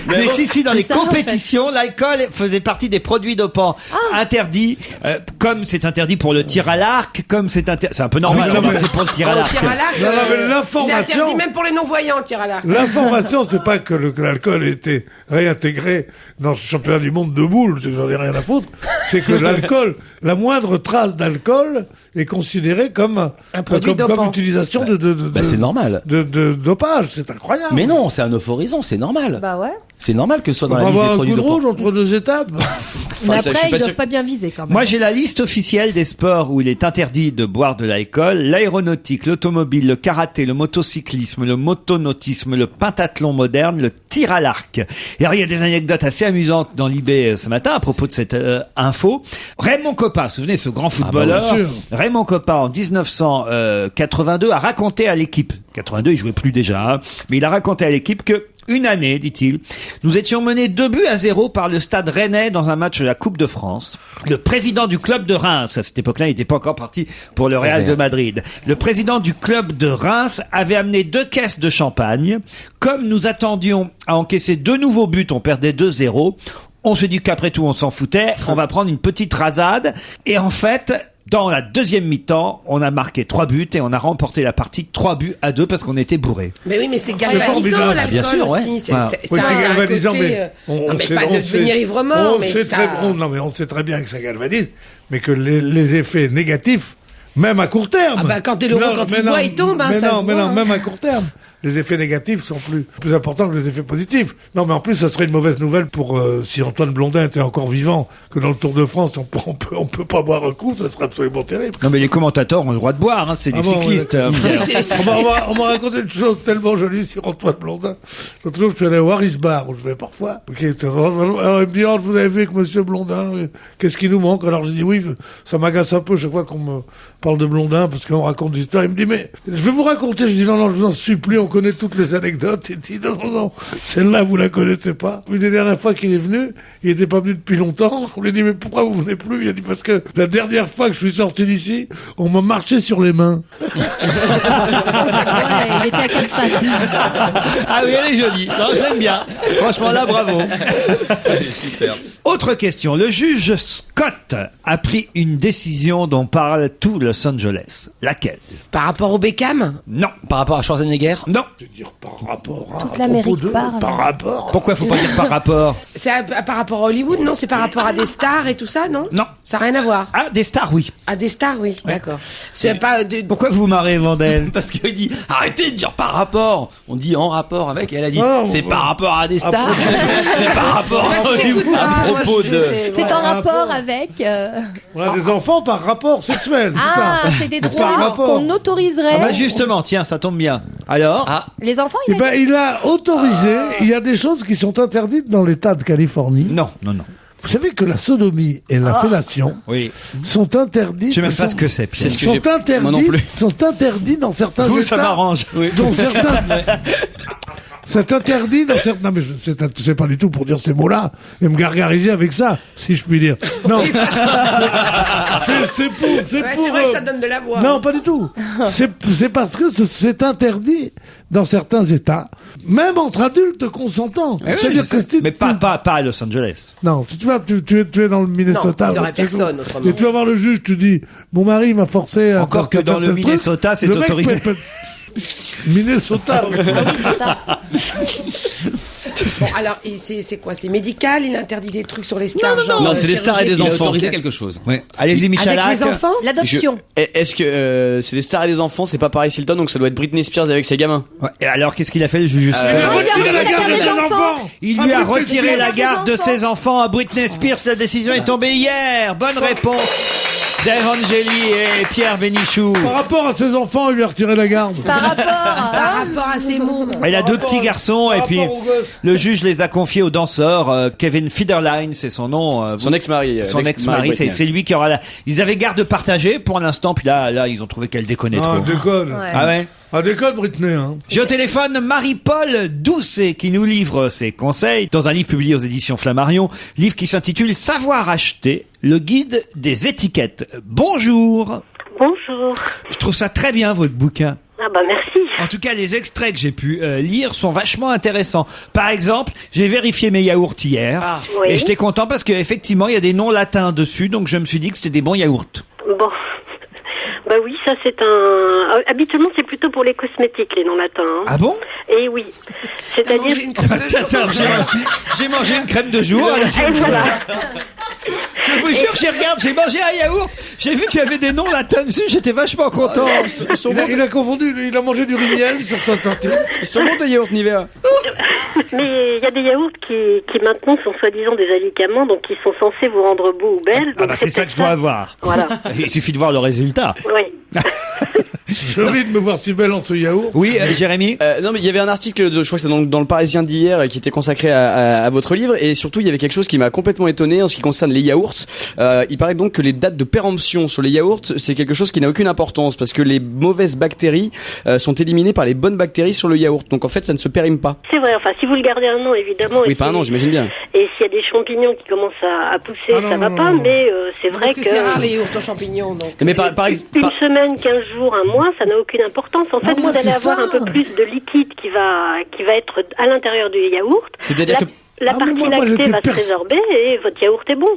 Mais si, dans les ça, en fait. compétitions, l'alcool faisait partie des produits dopants interdits, comme c'est interdit pour le tir à l'arc, comme c'est c'est un peu normal, Ah, non, mais- c'est pour le tir à Au l'arc. tir à l'arc, Non, non, mais c'est l'information- interdit même pour les non-voyants, le tir à l'arc. L'information, c'est pas que l'alcool était réintégré dans le championnat du monde de boules, j'en ai rien à foutre. C'est que l'alcool, la moindre trace d'alcool est considérée comme Un produit dopant. comme utilisation Bah, c'est normal. de dopage. C'est incroyable. Mais non, c'est un euphorisant, c'est normal. Bah ouais. C'est normal que ce soit On dans va la liste avoir des un produits coup de dopants. rouge entre deux étapes. Mais ça, je suis après, ils pas doivent sûr. pas bien viser quand même. Moi, j'ai la liste officielle des sports où il est interdit de boire de l'alcool. L'aéronautique, l'automobile, le karaté, le motocyclisme, le motonautisme, le pentathlon moderne, le tir à l'arc. Et alors, il y a des anecdotes assez amusantes dans l'IB ce matin à propos de cette info. Raymond Kopa, vous vous souvenez, ce grand footballeur. bien sûr. Raymond Kopa, en 1982, a raconté à l'équipe, 82, il jouait plus déjà, hein, mais il a raconté à l'équipe que une année, dit-il, nous étions menés 2-0 par le Stade Rennais dans un match de la Coupe de France. Le président du club de Reims, à cette époque-là, il n'était pas encore parti pour le Real de Madrid. Le président du club de Reims avait amené 2 caisses de champagne. Comme nous attendions à encaisser 2 nouveaux buts, on perdait 2-0. On se dit qu'après tout, on s'en foutait. On va prendre une petite rasade. Et en fait, dans la deuxième mi-temps, on a marqué 3 buts et on a remporté la partie 3-2 parce qu'on était bourrés. Mais oui, mais c'est formidable. galvanisant, l'alcool Bien sûr, ouais. aussi. Voilà. Oui, ça c'est a un galvanisant, côté, mais non, mais sait- pas de sait- devenir ivre-mort, on mais sait ça... non, mais on sait très bien que ça galvanise, mais que les effets négatifs, même à court terme. Ah bah, quand t'es l'euro, Non, quand mais il non, boit, il tombe, hein, mais ça non, se mais voit, non, hein. même à court terme. les effets négatifs sont plus importants que les effets positifs. Non, mais en plus, ça serait une mauvaise nouvelle pour si Antoine Blondin était encore vivant, que dans le Tour de France, on peut pas boire un coup, ça serait absolument terrible. Non, mais les commentateurs ont le droit de boire, hein, c'est des cyclistes. On m'a raconté une chose tellement jolie sur Antoine Blondin. L'autre jour, je suis allé voir Isbar, où je vais parfois. Alors, il me dit, vous avez vu avec monsieur Blondin, qu'est-ce qui nous manque? Alors, je dis, oui, ça m'agace un peu chaque fois qu'on me parle de Blondin, parce qu'on raconte des histoires. Il me dit, mais, je vais vous raconter. Je dis, non, je vous en supplie, on connaît toutes les anecdotes. Il dit, non, celle-là, vous la connaissez pas. Puis, la dernière fois qu'il est venu, il était pas venu depuis longtemps. On lui dit, mais pourquoi vous venez plus? Il a dit, parce que la dernière fois que je suis sorti d'ici, on m'a marché sur les mains. Ouais, il était à quatre pattes. Ah oui, elle est jolie. Non, je l'aime bien. Franchement, là, bravo. Super. Autre question. Le juge Scott a pris une décision dont parle tout Los Angeles. Laquelle? Par rapport au Beckham? Non. Par rapport à Schwarzenegger? Non. Je veux dire, par rapport à... Toute l'Amérique parle. Par rapport... Pourquoi faut pas dire par rapport? C'est par rapport à Hollywood, non? C'est par rapport à des stars et tout ça, non? Non. Ça n'a rien à voir. Ah, des stars, oui. À des stars, oui, d'accord. C'est pas de... Pourquoi vous marrez, Vandel? Parce qu'il dit arrêtez de dire par rapport. On dit en rapport avec. Elle a dit Non, c'est bon. par rapport à des stars. C'est par rapport Parce que j'écoute pas, à moi, propos je de. sais, C'est voilà. en rapport avec... On a des enfants par rapport sexuel. Ah, c'est des Par droits rapport. qu'on autoriserait. Bah justement, tiens, ça tombe bien. Alors? Ah, Les enfants, Eh il a ben, il a autorisé, il y a des choses qui sont interdites dans l'État de Californie. Non. Vous savez que la sodomie et la fellation Oui. sont interdites. Je sais même pas ce que c'est, Pierre. C'est ce que j'ai. sont Moi non plus. interdits dans certains Vous, États. ça m'arrange. Oui. Dont certains. C'est interdit dans certains. Non, mais c'est pas du tout pour dire ces mots-là et me gargariser avec ça, si je puis dire. Non. C'est pour. Ouais, c'est vrai que ça donne de la voix. Non, pas du tout. C'est parce que c'est interdit dans certains États, même entre adultes consentants. Eh oui, C'est-à-dire je sais. que si Mais tu- pas à Los Angeles. Non, si tu es dans le Minnesota. ils auraient tu sais, personne, autrement. Et tu vas voir le juge, tu dis, mon mari m'a forcé à Encore que faire dans le tel truc. Minnesota, c'est Le mec autorisé. Minnesota. Ah oui, c'est ça. Bon, alors, c'est quoi? C'est médical? Il interdit des trucs sur les stars? genre, Non, c'est des stars et des il a enfants. autorisé quelque chose. Ouais. Allez-y, Avec Michalak. les enfants? L'adoption. Est-ce que c'est des stars et des enfants? C'est pas Paris Hilton, donc ça doit être Britney Spears avec ses gamins. Ouais. Et alors, qu'est-ce qu'il a fait, le juge Scott? Il lui a retiré la garde des enfants. Il lui a Ah, Britney retiré Spears. la garde de ses enfants à Britney Spears. La décision est tombée hier. Bonne réponse d'Eve Angeli et Pierre Bénichou. Par rapport à ses enfants, il lui a retiré la garde. Par rapport Par à... rapport à ces mots. Il a deux petits garçons et par puis rapport aux gosses. le juge les a confiés au danseur Kevin Federline, c'est son nom. Son ex-mari. Son ex-mari, c'est lui qui aura la... Ils avaient garde partagée pour l'instant, puis là, ils ont trouvé qu'elle déconnait Ah, trop. déconne. Ah ouais. Ah, déconne, Britney, hein. J'ai au téléphone Marie-Paul Doucet qui nous livre ses conseils dans un livre publié aux éditions Flammarion, livre qui s'intitule Savoir acheter, le guide des étiquettes. Bonjour. Bonjour. Je trouve ça très bien, votre bouquin. Ah bah merci. En tout cas, les extraits que j'ai pu lire sont vachement intéressants. Par exemple, j'ai vérifié mes yaourts hier Oui. et j'étais content parce qu'effectivement, il y a des noms latins dessus, donc je me suis dit que c'était des bons yaourts. Bon. Bah oui, ça c'est un... Habituellement c'est plutôt pour les cosmétiques, les noms latins. Hein. Ah bon? Et oui. C'est-à-dire... Manger une crème de jour. Attends, j'ai mangé une crème de jour. Et voilà. Je vous jure, j'ai mangé un yaourt, j'ai vu qu'il y avait des noms latins dessus, j'étais vachement content. Il a confondu, il a mangé du riz-miel sur sa tartine. Ils sont bons tes yaourts Nivea. Mais il y a des yaourts qui maintenant sont soi-disant des alicaments, donc qui sont censés vous rendre beau ou belle. Ah donc bah c'est ça peut-être que je dois avoir. Voilà. Il suffit de voir le résultat. Oui. J'ai envie de me voir si belle en ce yaourt. Oui, Jérémy? Non mais il y avait un article, je crois que c'est dans le Parisien d'hier, qui était consacré à votre livre, et surtout il y avait quelque chose qui m'a complètement étonné en ce qui concerne les yaourts. Il paraît donc que les dates de péremption sur les yaourts, c'est quelque chose qui n'a aucune importance, parce que les mauvaises bactéries sont éliminées par les bonnes bactéries sur le yaourt. Donc en fait ça ne se périme pas. C'est vrai, enfin si vous le gardez un an évidemment. Oui, et pas un si- an, j'imagine bien. Et s'il y a des champignons qui commencent à pousser, Ah non, ça va non, pas, non. mais c'est vrai Parce que c'est rare les yaourts aux champignons, donc. Mais par exemple... Une semaine, 15 jours, un mois, ça n'a aucune importance. En fait, moi, vous allez c'est avoir ça. un peu plus de liquide qui va être à l'intérieur du yaourt. C'est-à-dire que... La Ah, mais partie moi, lactée j'étais va se résorber et votre yaourt est bon.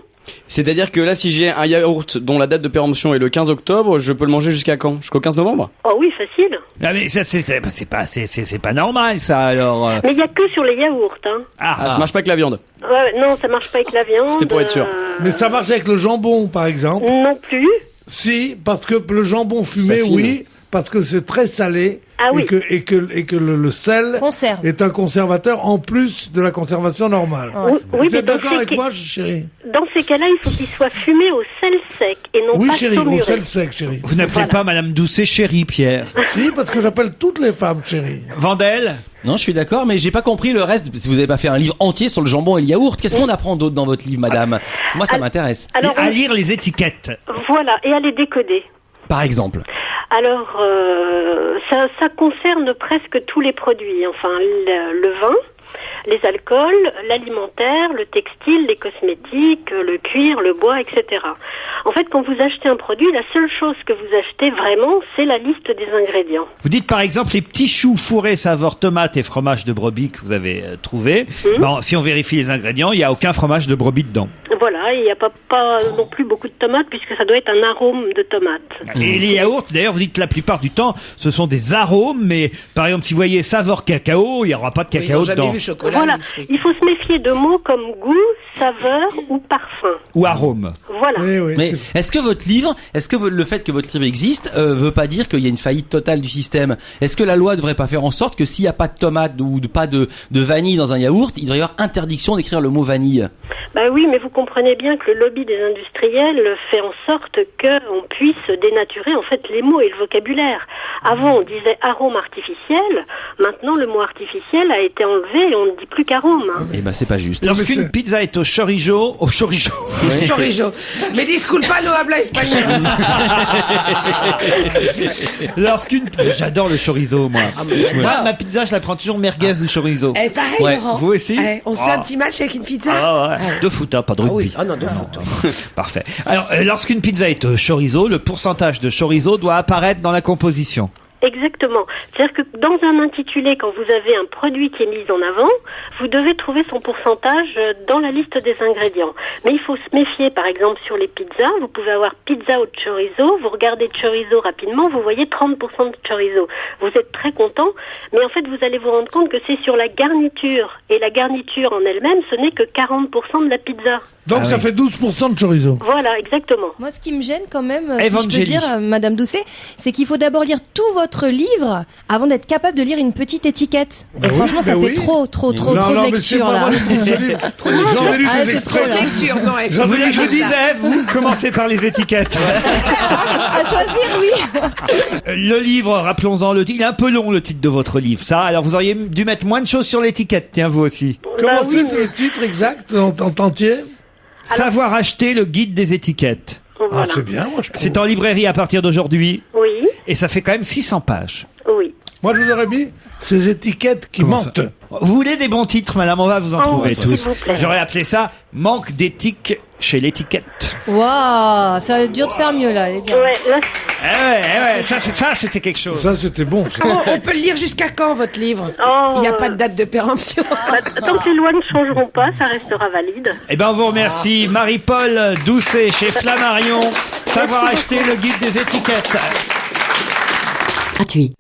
C'est-à-dire que là, si j'ai un yaourt dont la date de péremption est le 15 octobre, je peux le manger jusqu'à quand? Jusqu'au 15 novembre? Oh oui, facile. Ah mais ça c'est pas normal ça alors. Mais il n'y a que sur les yaourts. Hein. Ah, ça marche pas avec la viande. Ouais, non, ça marche pas avec la viande. C'était pour être sûr. Mais ça marche avec le jambon, par exemple. Non plus. Si, parce que le jambon fumé, Ça fine. oui, parce que c'est très salé. Ah oui. Et que le sel Conserve. est un conservateur en plus de la conservation normale. Oui, Vous mais êtes dans d'accord ces avec ca- moi, chérie? Dans ces cas-là, il faut qu'il soit fumé au sel sec et non Oui, pas chérie, au saumuré. sel sec, chérie. Vous n'appelez pas Madame Doucet chérie, Pierre. Si, parce que j'appelle toutes les femmes chérie. Vandel? Non, je suis d'accord, mais j'ai pas compris le reste. Si vous avez pas fait un livre entier sur le jambon et le yaourt, qu'est-ce qu'on apprend d'autre dans votre livre, madame? Parce que moi, ça m'intéresse. Alors, À lire les étiquettes. voilà, et à les décoder. Par exemple. Alors, ça concerne presque tous les produits. Enfin, le vin, les alcools, l'alimentaire, le textile, les cosmétiques, le cuir, le bois, etc. En fait, quand vous achetez un produit, la seule chose que vous achetez vraiment, c'est la liste des ingrédients. Vous dites par exemple les petits choux fourrés saveur tomate et fromage de brebis que vous avez trouvé. Bon, si on vérifie les ingrédients, il n'y a aucun fromage de brebis dedans. Voilà, il n'y a pas non plus beaucoup de tomates, puisque ça doit être un arôme de tomate. Et les yaourts, d'ailleurs, vous dites que la plupart du temps, ce sont des arômes, mais par exemple, si vous voyez saveur cacao, il n'y aura pas de Ils cacao ont jamais dedans. vu chocolat. Voilà, ni fruits. il faut se méfier de mots comme goût, saveur ou parfum. Ou arôme. Voilà. Oui, oui. Mais c'est- est-ce que le fait que votre livre existe veut pas dire qu'il y a une faillite totale du système? Est-ce que la loi devrait pas faire en sorte que s'il n'y a pas de tomate ou pas de vanille dans un yaourt, il devrait y avoir interdiction d'écrire le mot vanille? Bah oui, mais vous comprenez bien que le lobby des industriels fait en sorte qu'on puisse dénaturer en fait les mots et le vocabulaire. Avant, on disait arôme artificiel. Maintenant, le mot artificiel a été enlevé et on ne dit plus qu'arôme. Hein. Eh ben, c'est pas juste. Lorsqu'une c'est- pizza est au chorizo, Chorizo. Me disculpa, no habla español. j'adore le chorizo, moi. mais j'adore. Moi, ma pizza, je la prends toujours merguez ou chorizo. Eh, pareil, Ouais, Laurent. vous aussi On se fait un petit match avec une pizza. Ah ouais. De foot, hein, pas de Ah rugby. oui, non, de foot. Parfait. Alors, lorsqu'une pizza est au chorizo, le pourcentage de chorizo doit apparaître dans la composition. Exactement. C'est-à-dire que dans un intitulé, quand vous avez un produit qui est mis en avant, vous devez trouver son pourcentage dans la liste des ingrédients. Mais il faut se méfier, par exemple, sur les pizzas. Vous pouvez avoir pizza au chorizo, vous regardez chorizo rapidement, vous voyez 30% de chorizo. Vous êtes très content, mais en fait, vous allez vous rendre compte que c'est sur la garniture. Et la garniture en elle-même, ce n'est que 40% de la pizza. Donc ça fait 12% de chorizo. Voilà, exactement. Moi, ce qui me gêne quand même, si je Evangélie. peux dire, Madame Doucet, c'est qu'il faut d'abord lire tout votre livre avant d'être capable de lire une petite étiquette. Et oui, franchement, ça ben fait oui. trop de mais c'est lecture, pas là. moi le trouve ce livre. J'en ai lu Ah, des c'est extraits. trop, là. Lecture, non, Vous voulez que je vous dise, vous commencez par les étiquettes. À choisir, oui. Le livre, rappelons-en le titre, il est un peu long le titre de votre livre, ça. Alors vous auriez dû mettre moins de choses sur l'étiquette, tiens vous aussi. Comment Bah oui, c'est le titre exact en entier? Savoir acheter le guide des étiquettes. Ah, Voilà. c'est bien, moi je trouve. C'est en librairie à partir d'aujourd'hui Oui, et ça fait quand même 600 pages. oui. Moi je vous aurais mis ces étiquettes qui Comment ça mentent. Vous voulez des bons titres, madame? On va vous en Oh, trouver s'il tous. vous plaît. J'aurais appelé ça manque d'éthique chez l'étiquette. Waouh, ça a dur de faire mieux, là. Elle est bien. Ouais, là, Eh ouais, ça c'était quelque chose. Ça c'était bon. ça. On peut le lire jusqu'à quand, votre livre? Oh, Il n'y a pas de date de péremption. tant que les lois ne changeront pas, ça restera valide. Eh ben, on vous remercie. Marie-Paul Doucet chez Flammarion. Savoir acheter le guide des étiquettes. Gratuit.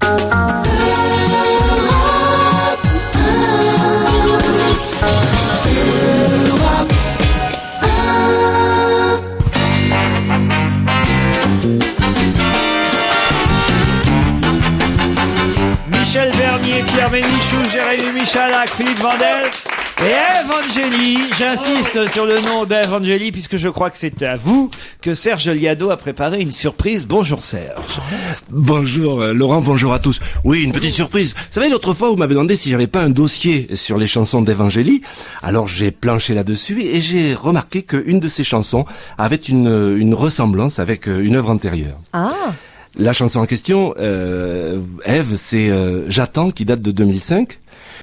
Michel Bernier, Pierre Bénichou, Jérémy Michalak, Philippe Vandel et Evangélie. J'insiste sur le nom d'Evangélie puisque je crois que c'est à vous que Serge Liado a préparé une surprise. Bonjour Serge. Bonjour Laurent, bonjour à tous. Oui, une petite surprise. Vous savez, l'autre fois, vous m'avez demandé si j'avais pas un dossier sur les chansons d'Evangélie. Alors j'ai planché là-dessus et j'ai remarqué qu'une de ces chansons avait une ressemblance avec une œuvre antérieure. Ah. La chanson en question, Ève, c'est J'attends, qui date de 2005.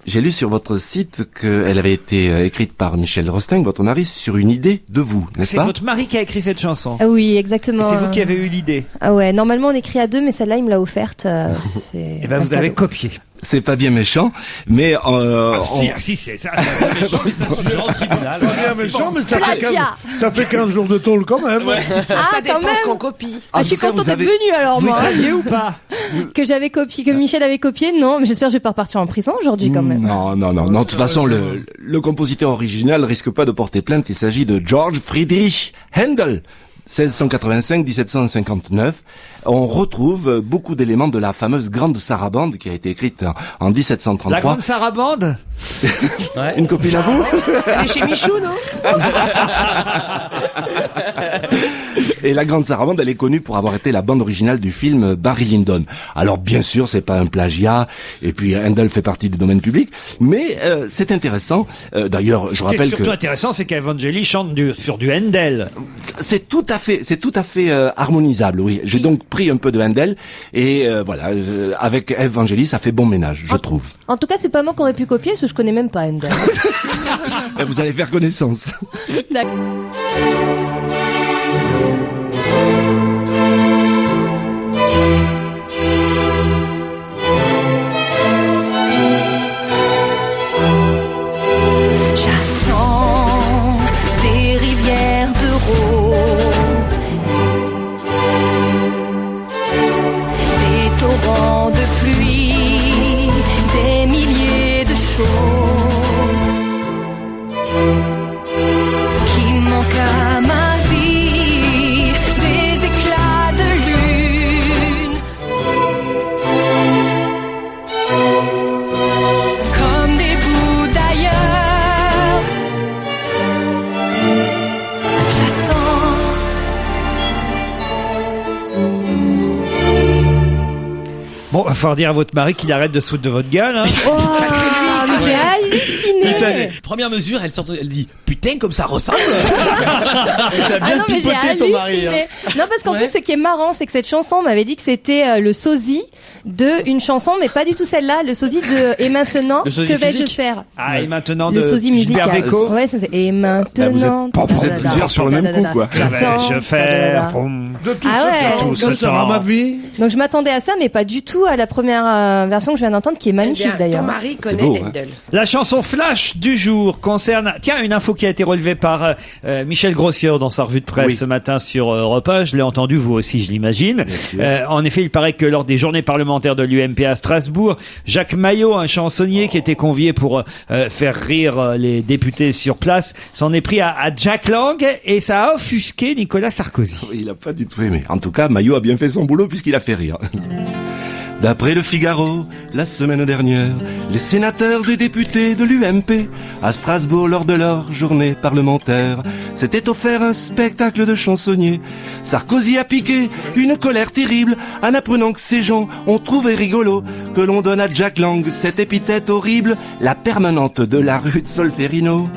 J'ai lu sur votre site qu'elle avait été écrite par Michel Rostin, votre mari, sur une idée de vous, n'est-ce C'est pas? votre mari qui a écrit cette chanson. Ah oui, Et exactement. c'est vous qui avez eu l'idée. Ah ouais, normalement on écrit à deux, mais celle-là il me l'a offerte. Eh ben, vous avez copié. C'est pas bien méchant, mais Si, c'est ça. méchant, mais c'est un sujet en tribunal. Pas bien méchant, mais Plagiat. ça fait 15 jours de tôle quand même. Ah, Ça quand dépend même. ce qu'on copie. Ah, je suis En tout cas, contente vous d'être avez- venue alors, Vous moi. saviez ou pas? Que j'avais copié, que Michel avait copié, non, mais j'espère que je vais pas repartir en prison aujourd'hui quand même. Non, de toute façon, le compositeur original risque pas de porter plainte. Il s'agit de George Friedrich Handel. 1685-1759, on retrouve beaucoup d'éléments de la fameuse Grande Sarabande qui a été écrite en 1733. La Grande Sarabande? Ouais. Une copine à vous? Elle est chez Michou, non? Et la Grande Sarabande, elle est connue pour avoir été la bande originale du film Barry Lyndon. Alors bien sûr, c'est pas un plagiat, et puis Handel fait partie du domaine public, mais c'est intéressant. D'ailleurs, je rappelle que... Ce qui est surtout intéressant, c'est qu'Evangeli chante sur du Handel. C'est tout à fait harmonisable, oui. J'ai donc pris un peu de Handel, et voilà, avec Evangeli, ça fait bon ménage, je trouve. En tout cas, c'est pas moi qui aurais pu copier, parce que je connais même pas Handel. Vous allez faire connaissance. D'accord. J'attends des rivières de roses, des torrents de pluie, des milliers de choses qui manquent à ma vie, des éclats de lune, comme des bouts d'ailleurs. J'attends. Bon, il va falloir dire à votre mari qu'il arrête de se foutre de votre gueule, hein. Oh, mais j'ai halluciné. Première mesure, elle dit putain comme ça ressemble. Ah non, mais j'ai halluciné. Non, parce qu'en plus, ce qui est marrant, c'est que cette chanson, on m'avait dit que c'était le sosie de une chanson, mais pas du tout celle-là, le sosie de Et maintenant, que vais-je faire? Ah, et maintenant Le de sosie Gilbert musical. Bécaud. Ouais, c'est Et maintenant. Vous êtes plusieurs sur le même coup, quoi. Que vais-je faire? De tout Ah ouais. ce temps, que sera ma vie? Donc je m'attendais à ça, mais pas du tout à la première version que je viens d'entendre, qui est magnifique Ton d'ailleurs. mari connaît beau, hein. Handel. La chanson flash du jour concerne, tiens, une info qui a été relevée par Michel Grossier dans sa revue de presse ce matin sur Europe 1. Je l'ai entendu, vous aussi, je l'imagine. En effet, il paraît que lors des journées parlementaires de l'UMP à Strasbourg, Jacques Maillot, un chansonnier qui était convié pour faire rire les députés sur place, s'en est pris à Jack Lang et ça a offusqué Nicolas Sarkozy. Il a pas du tout aimé. En tout cas, Maillot a bien fait son boulot puisqu'il a fait rire. D'après le Figaro, la semaine dernière, les sénateurs et députés de l'UMP, à Strasbourg lors de leur journée parlementaire, s'étaient offert un spectacle de chansonniers. Sarkozy a piqué une colère terrible en apprenant que ces gens ont trouvé rigolo que l'on donne à Jack Lang cette épithète horrible, la permanente de la rue de Solferino.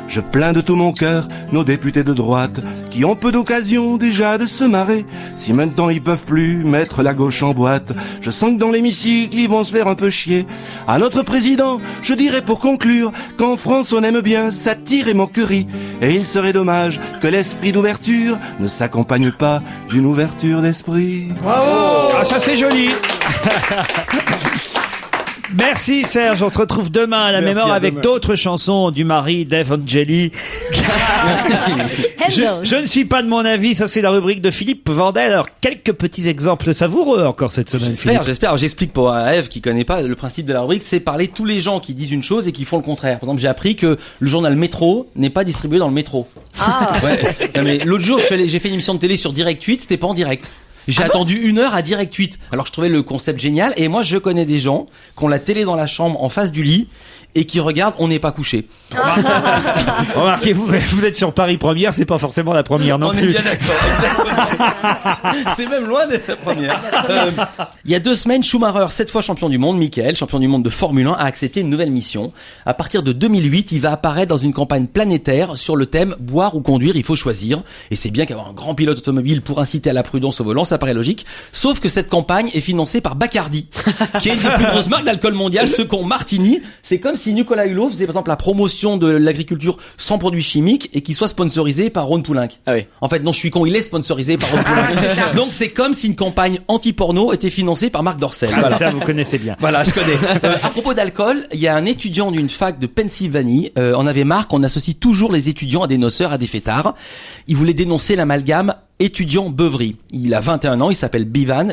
Je plains de tout mon cœur nos députés de droite qui ont peu d'occasion déjà de se marrer. Si maintenant ils peuvent plus mettre la gauche en boîte, je sens que dans l'hémicycle ils vont se faire un peu chier. À notre président, je dirais pour conclure qu'en France on aime bien satire et moquerie. Et il serait dommage que l'esprit d'ouverture ne s'accompagne pas d'une ouverture d'esprit. Bravo! Ah, ça c'est joli. Merci Serge, on se retrouve demain à la même heure avec d'autres chansons du mari d'Evangeli. je ne suis pas de mon avis, ça c'est la rubrique de Philippe Vandel. Alors quelques petits exemples savoureux encore cette semaine. J'espère. Alors, j'explique pour Eve qui connaît pas le principe de la rubrique, c'est parler tous les gens qui disent une chose et qui font le contraire. Par exemple, j'ai appris que le journal Métro n'est pas distribué dans le métro. Ah. Ouais. Non, mais l'autre jour, j'ai fait une émission de télé sur Direct 8, c'était pas en direct. J'ai attendu 1 heure à Direct 8. Alors je trouvais le concept génial et moi je connais des gens qui ont la télé dans la chambre en face du lit et qui regardent On n'est pas couché. Remarquez, vous êtes sur Paris Première, c'est pas forcément la première non plus. On est bien d'accord. C'est même loin d'être la première. Il y a 2 semaines, Schumacher, 7 fois champion du monde, Michael, champion du monde de Formule 1, a accepté une nouvelle mission. À partir de 2008, il va apparaître dans une campagne planétaire sur le thème boire ou conduire, il faut choisir. Et c'est bien qu'avoir un grand pilote automobile pour inciter à la prudence au volant, ça paraît logique. Sauf que cette campagne est financée par Bacardi, qui est une des plus grosses marques d'alcool mondial, ceux qu'ont Martini. C'est comme si Nicolas Hulot faisait par exemple la promotion de l'agriculture sans produits chimiques et qu'il soit sponsorisé par Ron Poulenc. Ah oui. En fait, non, je suis con, il est sponsorisé par Ron Poulenc. Donc c'est comme si une campagne anti-porno était financée par Marc Dorcel. Ah, voilà. Ça, vous connaissez bien. Voilà, je connais. À propos d'alcool, il y a un étudiant d'une fac de Pennsylvanie, on avait marre qu'on associe toujours les étudiants à des noceurs, à des fêtards. Il voulait dénoncer l'amalgame étudiant beuverie. Il a 21 ans, il s'appelle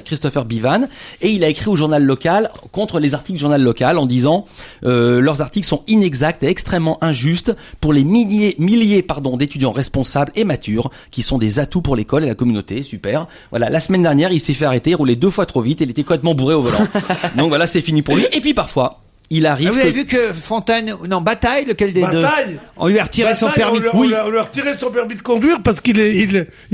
Christopher Bivan, et il a écrit au journal local contre les articles du journal local en disant leurs articles sont inexacts et extrêmement injustes pour les milliers d'étudiants responsables et matures qui sont des atouts pour l'école et la communauté. Super. Voilà, la semaine dernière, il s'est fait arrêter, il roulait 2 fois trop vite, il était complètement bourré au volant. Donc voilà, c'est fini pour lui. Et puis parfois, il arrive. Vous avez vu que Bataille, lequel des deux? On lui a retiré son permis. On lui a retiré son permis de conduire parce qu'il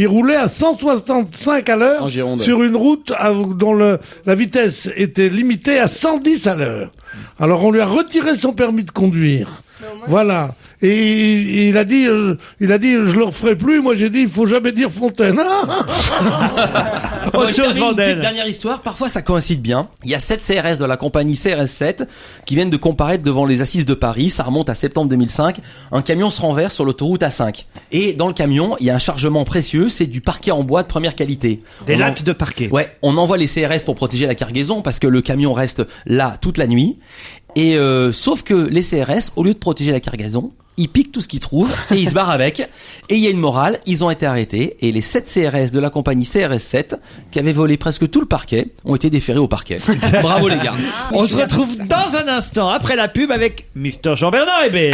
roulait à 165 à l'heure sur une route dont la vitesse était limitée à 110 à l'heure. Alors on lui a retiré son permis de conduire. Voilà. Et il a dit, je le referai plus. Moi, j'ai dit, il faut jamais dire Fontaine. Autre chose, Vandel. Dernière histoire. Parfois, ça coïncide bien. Il y a 7 CRS de la compagnie CRS 7 qui viennent de comparaître devant les assises de Paris. Ça remonte à septembre 2005. Un camion se renverse sur l'autoroute A5. Et dans le camion, il y a un chargement précieux. C'est du parquet en bois de première qualité. Des lattes de parquet. Ouais. On envoie les CRS pour protéger la cargaison parce que le camion reste là toute la nuit. Et sauf que les CRS, au lieu de protéger la cargaison, ils piquent tout ce qu'ils trouvent et ils se barrent avec. Et il y a une morale, ils ont été arrêtés et les 7 CRS de la compagnie CRS 7 qui avaient volé presque tout le parquet ont été déférés au parquet. Bravo les gars. On se retrouve dans un instant après la pub avec Mr. Jean-Bernard Hébé.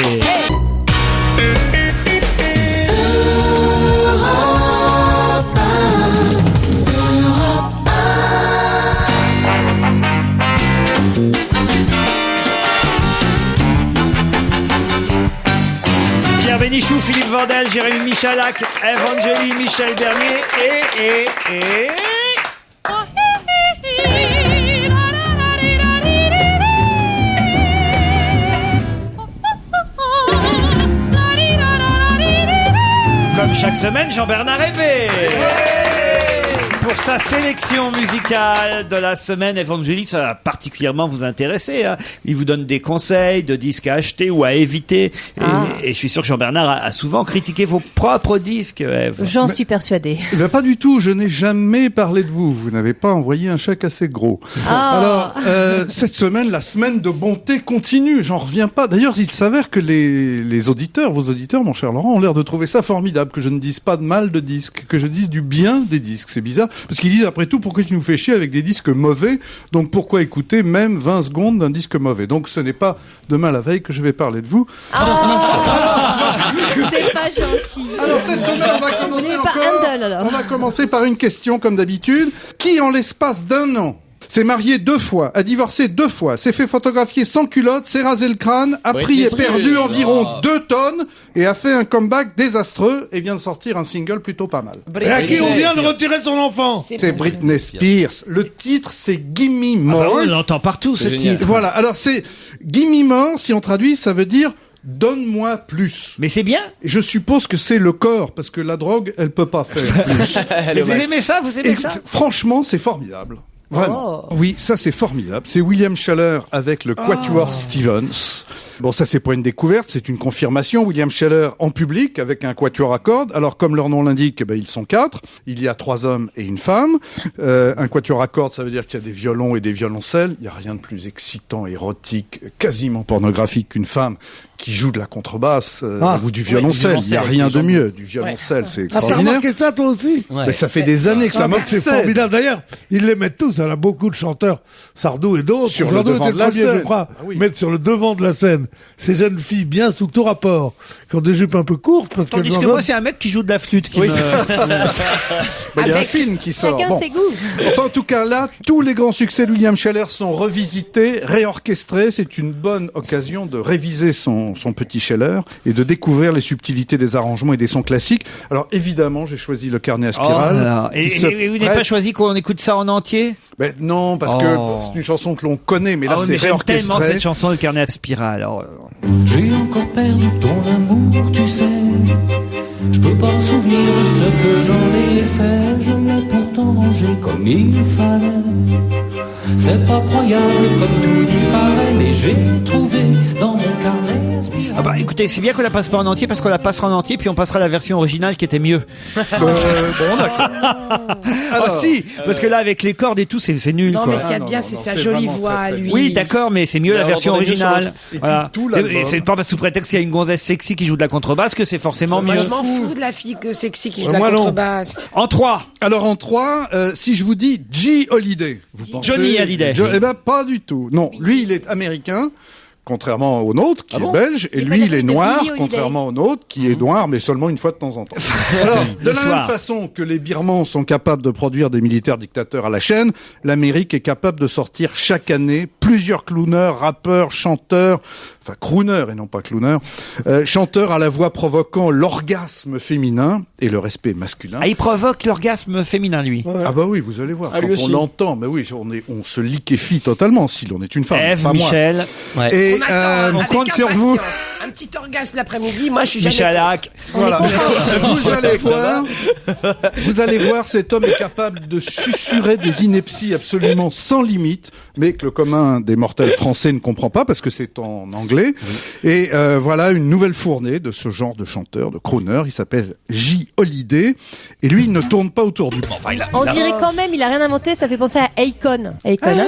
Pierre Bénichou, Philippe Vandel, Jérémy Michalak, Evangélie, Michel Bernier et... Comme chaque semaine, Jean-Bernard Hébé. Pour sa sélection musicale de la semaine, Evangélie, ça va particulièrement vous intéresser. Hein. Il vous donne des conseils de disques à acheter ou à éviter. Et je suis sûr que Jean-Bernard a souvent critiqué vos propres disques, Eve. J'en suis persuadé. Eh bien, pas du tout. Je n'ai jamais parlé de vous. Vous n'avez pas envoyé un chèque assez gros. Alors, cette semaine, la semaine de bonté continue. J'en reviens pas. D'ailleurs, il s'avère que les auditeurs, vos auditeurs, mon cher Laurent, ont l'air de trouver ça formidable, que je ne dise pas de mal de disques, que je dise du bien des disques. C'est bizarre. Parce qu'ils disent, après tout, pourquoi tu nous fais chier avec des disques mauvais? Donc pourquoi écouter même 20 secondes d'un disque mauvais? Donc ce n'est pas demain la veille que je vais parler de vous. C'est pas gentil. Alors cette semaine, on va commencer par une question comme d'habitude. Qui en l'espace d'un an s'est marié 2 fois, a divorcé 2 fois, s'est fait photographier sans culotte, s'est rasé le crâne, a pris et perdu environ 2 tonnes et a fait un comeback désastreux et vient de sortir un single plutôt pas mal. Et à qui on vient de retirer son enfant? C'est Britney Spears. Le titre, c'est Gimme More. On l'entend partout, ce titre. Voilà. Alors c'est Gimme More, si on traduit, ça veut dire donne-moi plus. Mais c'est bien. Je suppose que c'est le corps, parce que la drogue, elle peut pas faire plus. Vous aimez ça? Vous aimez ça? Franchement, c'est formidable. Vraiment. Oui, ça c'est formidable. C'est William Sheller avec le Quatuor Stevens. Bon, ça c'est pas une découverte, c'est une confirmation. William Sheller en public avec un quatuor à cordes. Alors comme leur nom l'indique, ils sont 4. Il y a 3 hommes et une femme. Un quatuor à cordes, ça veut dire qu'il y a des violons et des violoncelles. Il y a rien de plus excitant, érotique, quasiment pornographique qu'une femme qui joue de la contrebasse ou du violoncelle. Il y a rien de mieux. Du violoncelle, c'est extraordinaire. T'as remarqué ça toi aussi? Mais ça fait des années que ça marche. C'est formidable. D'ailleurs, ils les mettent tous. Il y en a beaucoup de chanteurs, Sardou et d'autres. Sur le devant de la scène. Je crois, mettre sur le devant de la scène ces jeunes filles bien sous tout rapport, qui ont des jupes un peu courtes. Parce Tandis que moi, c'est un mec qui joue de la flûte qui il y a un film qui sort. Chacun ses goûts. Enfin, en tout cas, là, tous les grands succès de William Sheller sont revisités, réorchestrés. C'est une bonne occasion de réviser son petit Sheller et de découvrir les subtilités des arrangements et des sons classiques. Alors, évidemment, j'ai choisi le carnet à spirale. Et vous n'avez pas choisi qu'on écoute ça en entier? Ben non, parce que c'est une chanson que l'on connaît, mais là, c'est j'aime réorchestré. tellement cette chanson, le carnet à spirale. Alors, j'ai encore perdu ton amour, tu sais. Je peux pas me souvenir de ce que j'en ai fait. Je l'ai pourtant rangé comme il fallait. C'est pas croyable comme tout disparaît, mais j'ai trouvé dans mon carnet spirale. Ah bah écoutez, c'est bien qu'on la passe pas en entier parce qu'on la passera en entier puis on passera la version originale qui était mieux. Bon, d'accord. Ah si, parce que là avec les cordes et tout c'est nul. Non, quoi. mais ce qu'il y a de bien, c'est sa jolie voix à lui. Oui, d'accord, mais c'est mieux la version originale. Voilà. tout l'album. C'est pas sous prétexte qu'il y a une gonzesse sexy qui joue de la contrebasse que c'est forcément Moi, mieux. je m'en fous de la fille que sexy qui joue de la Moi, non. contrebasse. En 3. Alors en 3, si je vous dis G. Holiday, vous pensez Johnny Hallyday. Eh ben pas du tout. Non, lui il est américain. Contrairement au nôtre, qui est belge, et lui, il est noir, contrairement au nôtre, qui est noir, mais seulement une fois de temps en temps. Alors, de la même façon que les Birmans sont capables de produire des militaires dictateurs à la chaîne, l'Amérique est capable de sortir chaque année plusieurs clowners, rappeurs, chanteurs, enfin crooners et non pas clowners, chanteurs à la voix provoquant l'orgasme féminin et le respect masculin. Ah, il provoque l'orgasme féminin, lui. Ouais. Ah bah oui, vous allez voir. Ah, quand lui on aussi. l'entend, mais oui, on se liquéfie totalement si l'on est une femme. Ève, pas moi. Michel. Ouais. Et On attend, on avec compte sur vous. impatience. Un petit orgasme l'après-midi, moi je suis Michel jamais... Hack. voilà. Vous allez voir, cet homme est capable de susurrer des inepties absolument sans limite, mais que le commun des mortels français ne comprend pas parce que c'est en anglais. Oui. Et voilà une nouvelle fournée de ce genre de chanteur, de crooner. Il s'appelle J. Holiday. Et lui, il ne tourne pas autour du pot. On dirait quand même, il a rien inventé, ça fait penser à Akon. Akon, hein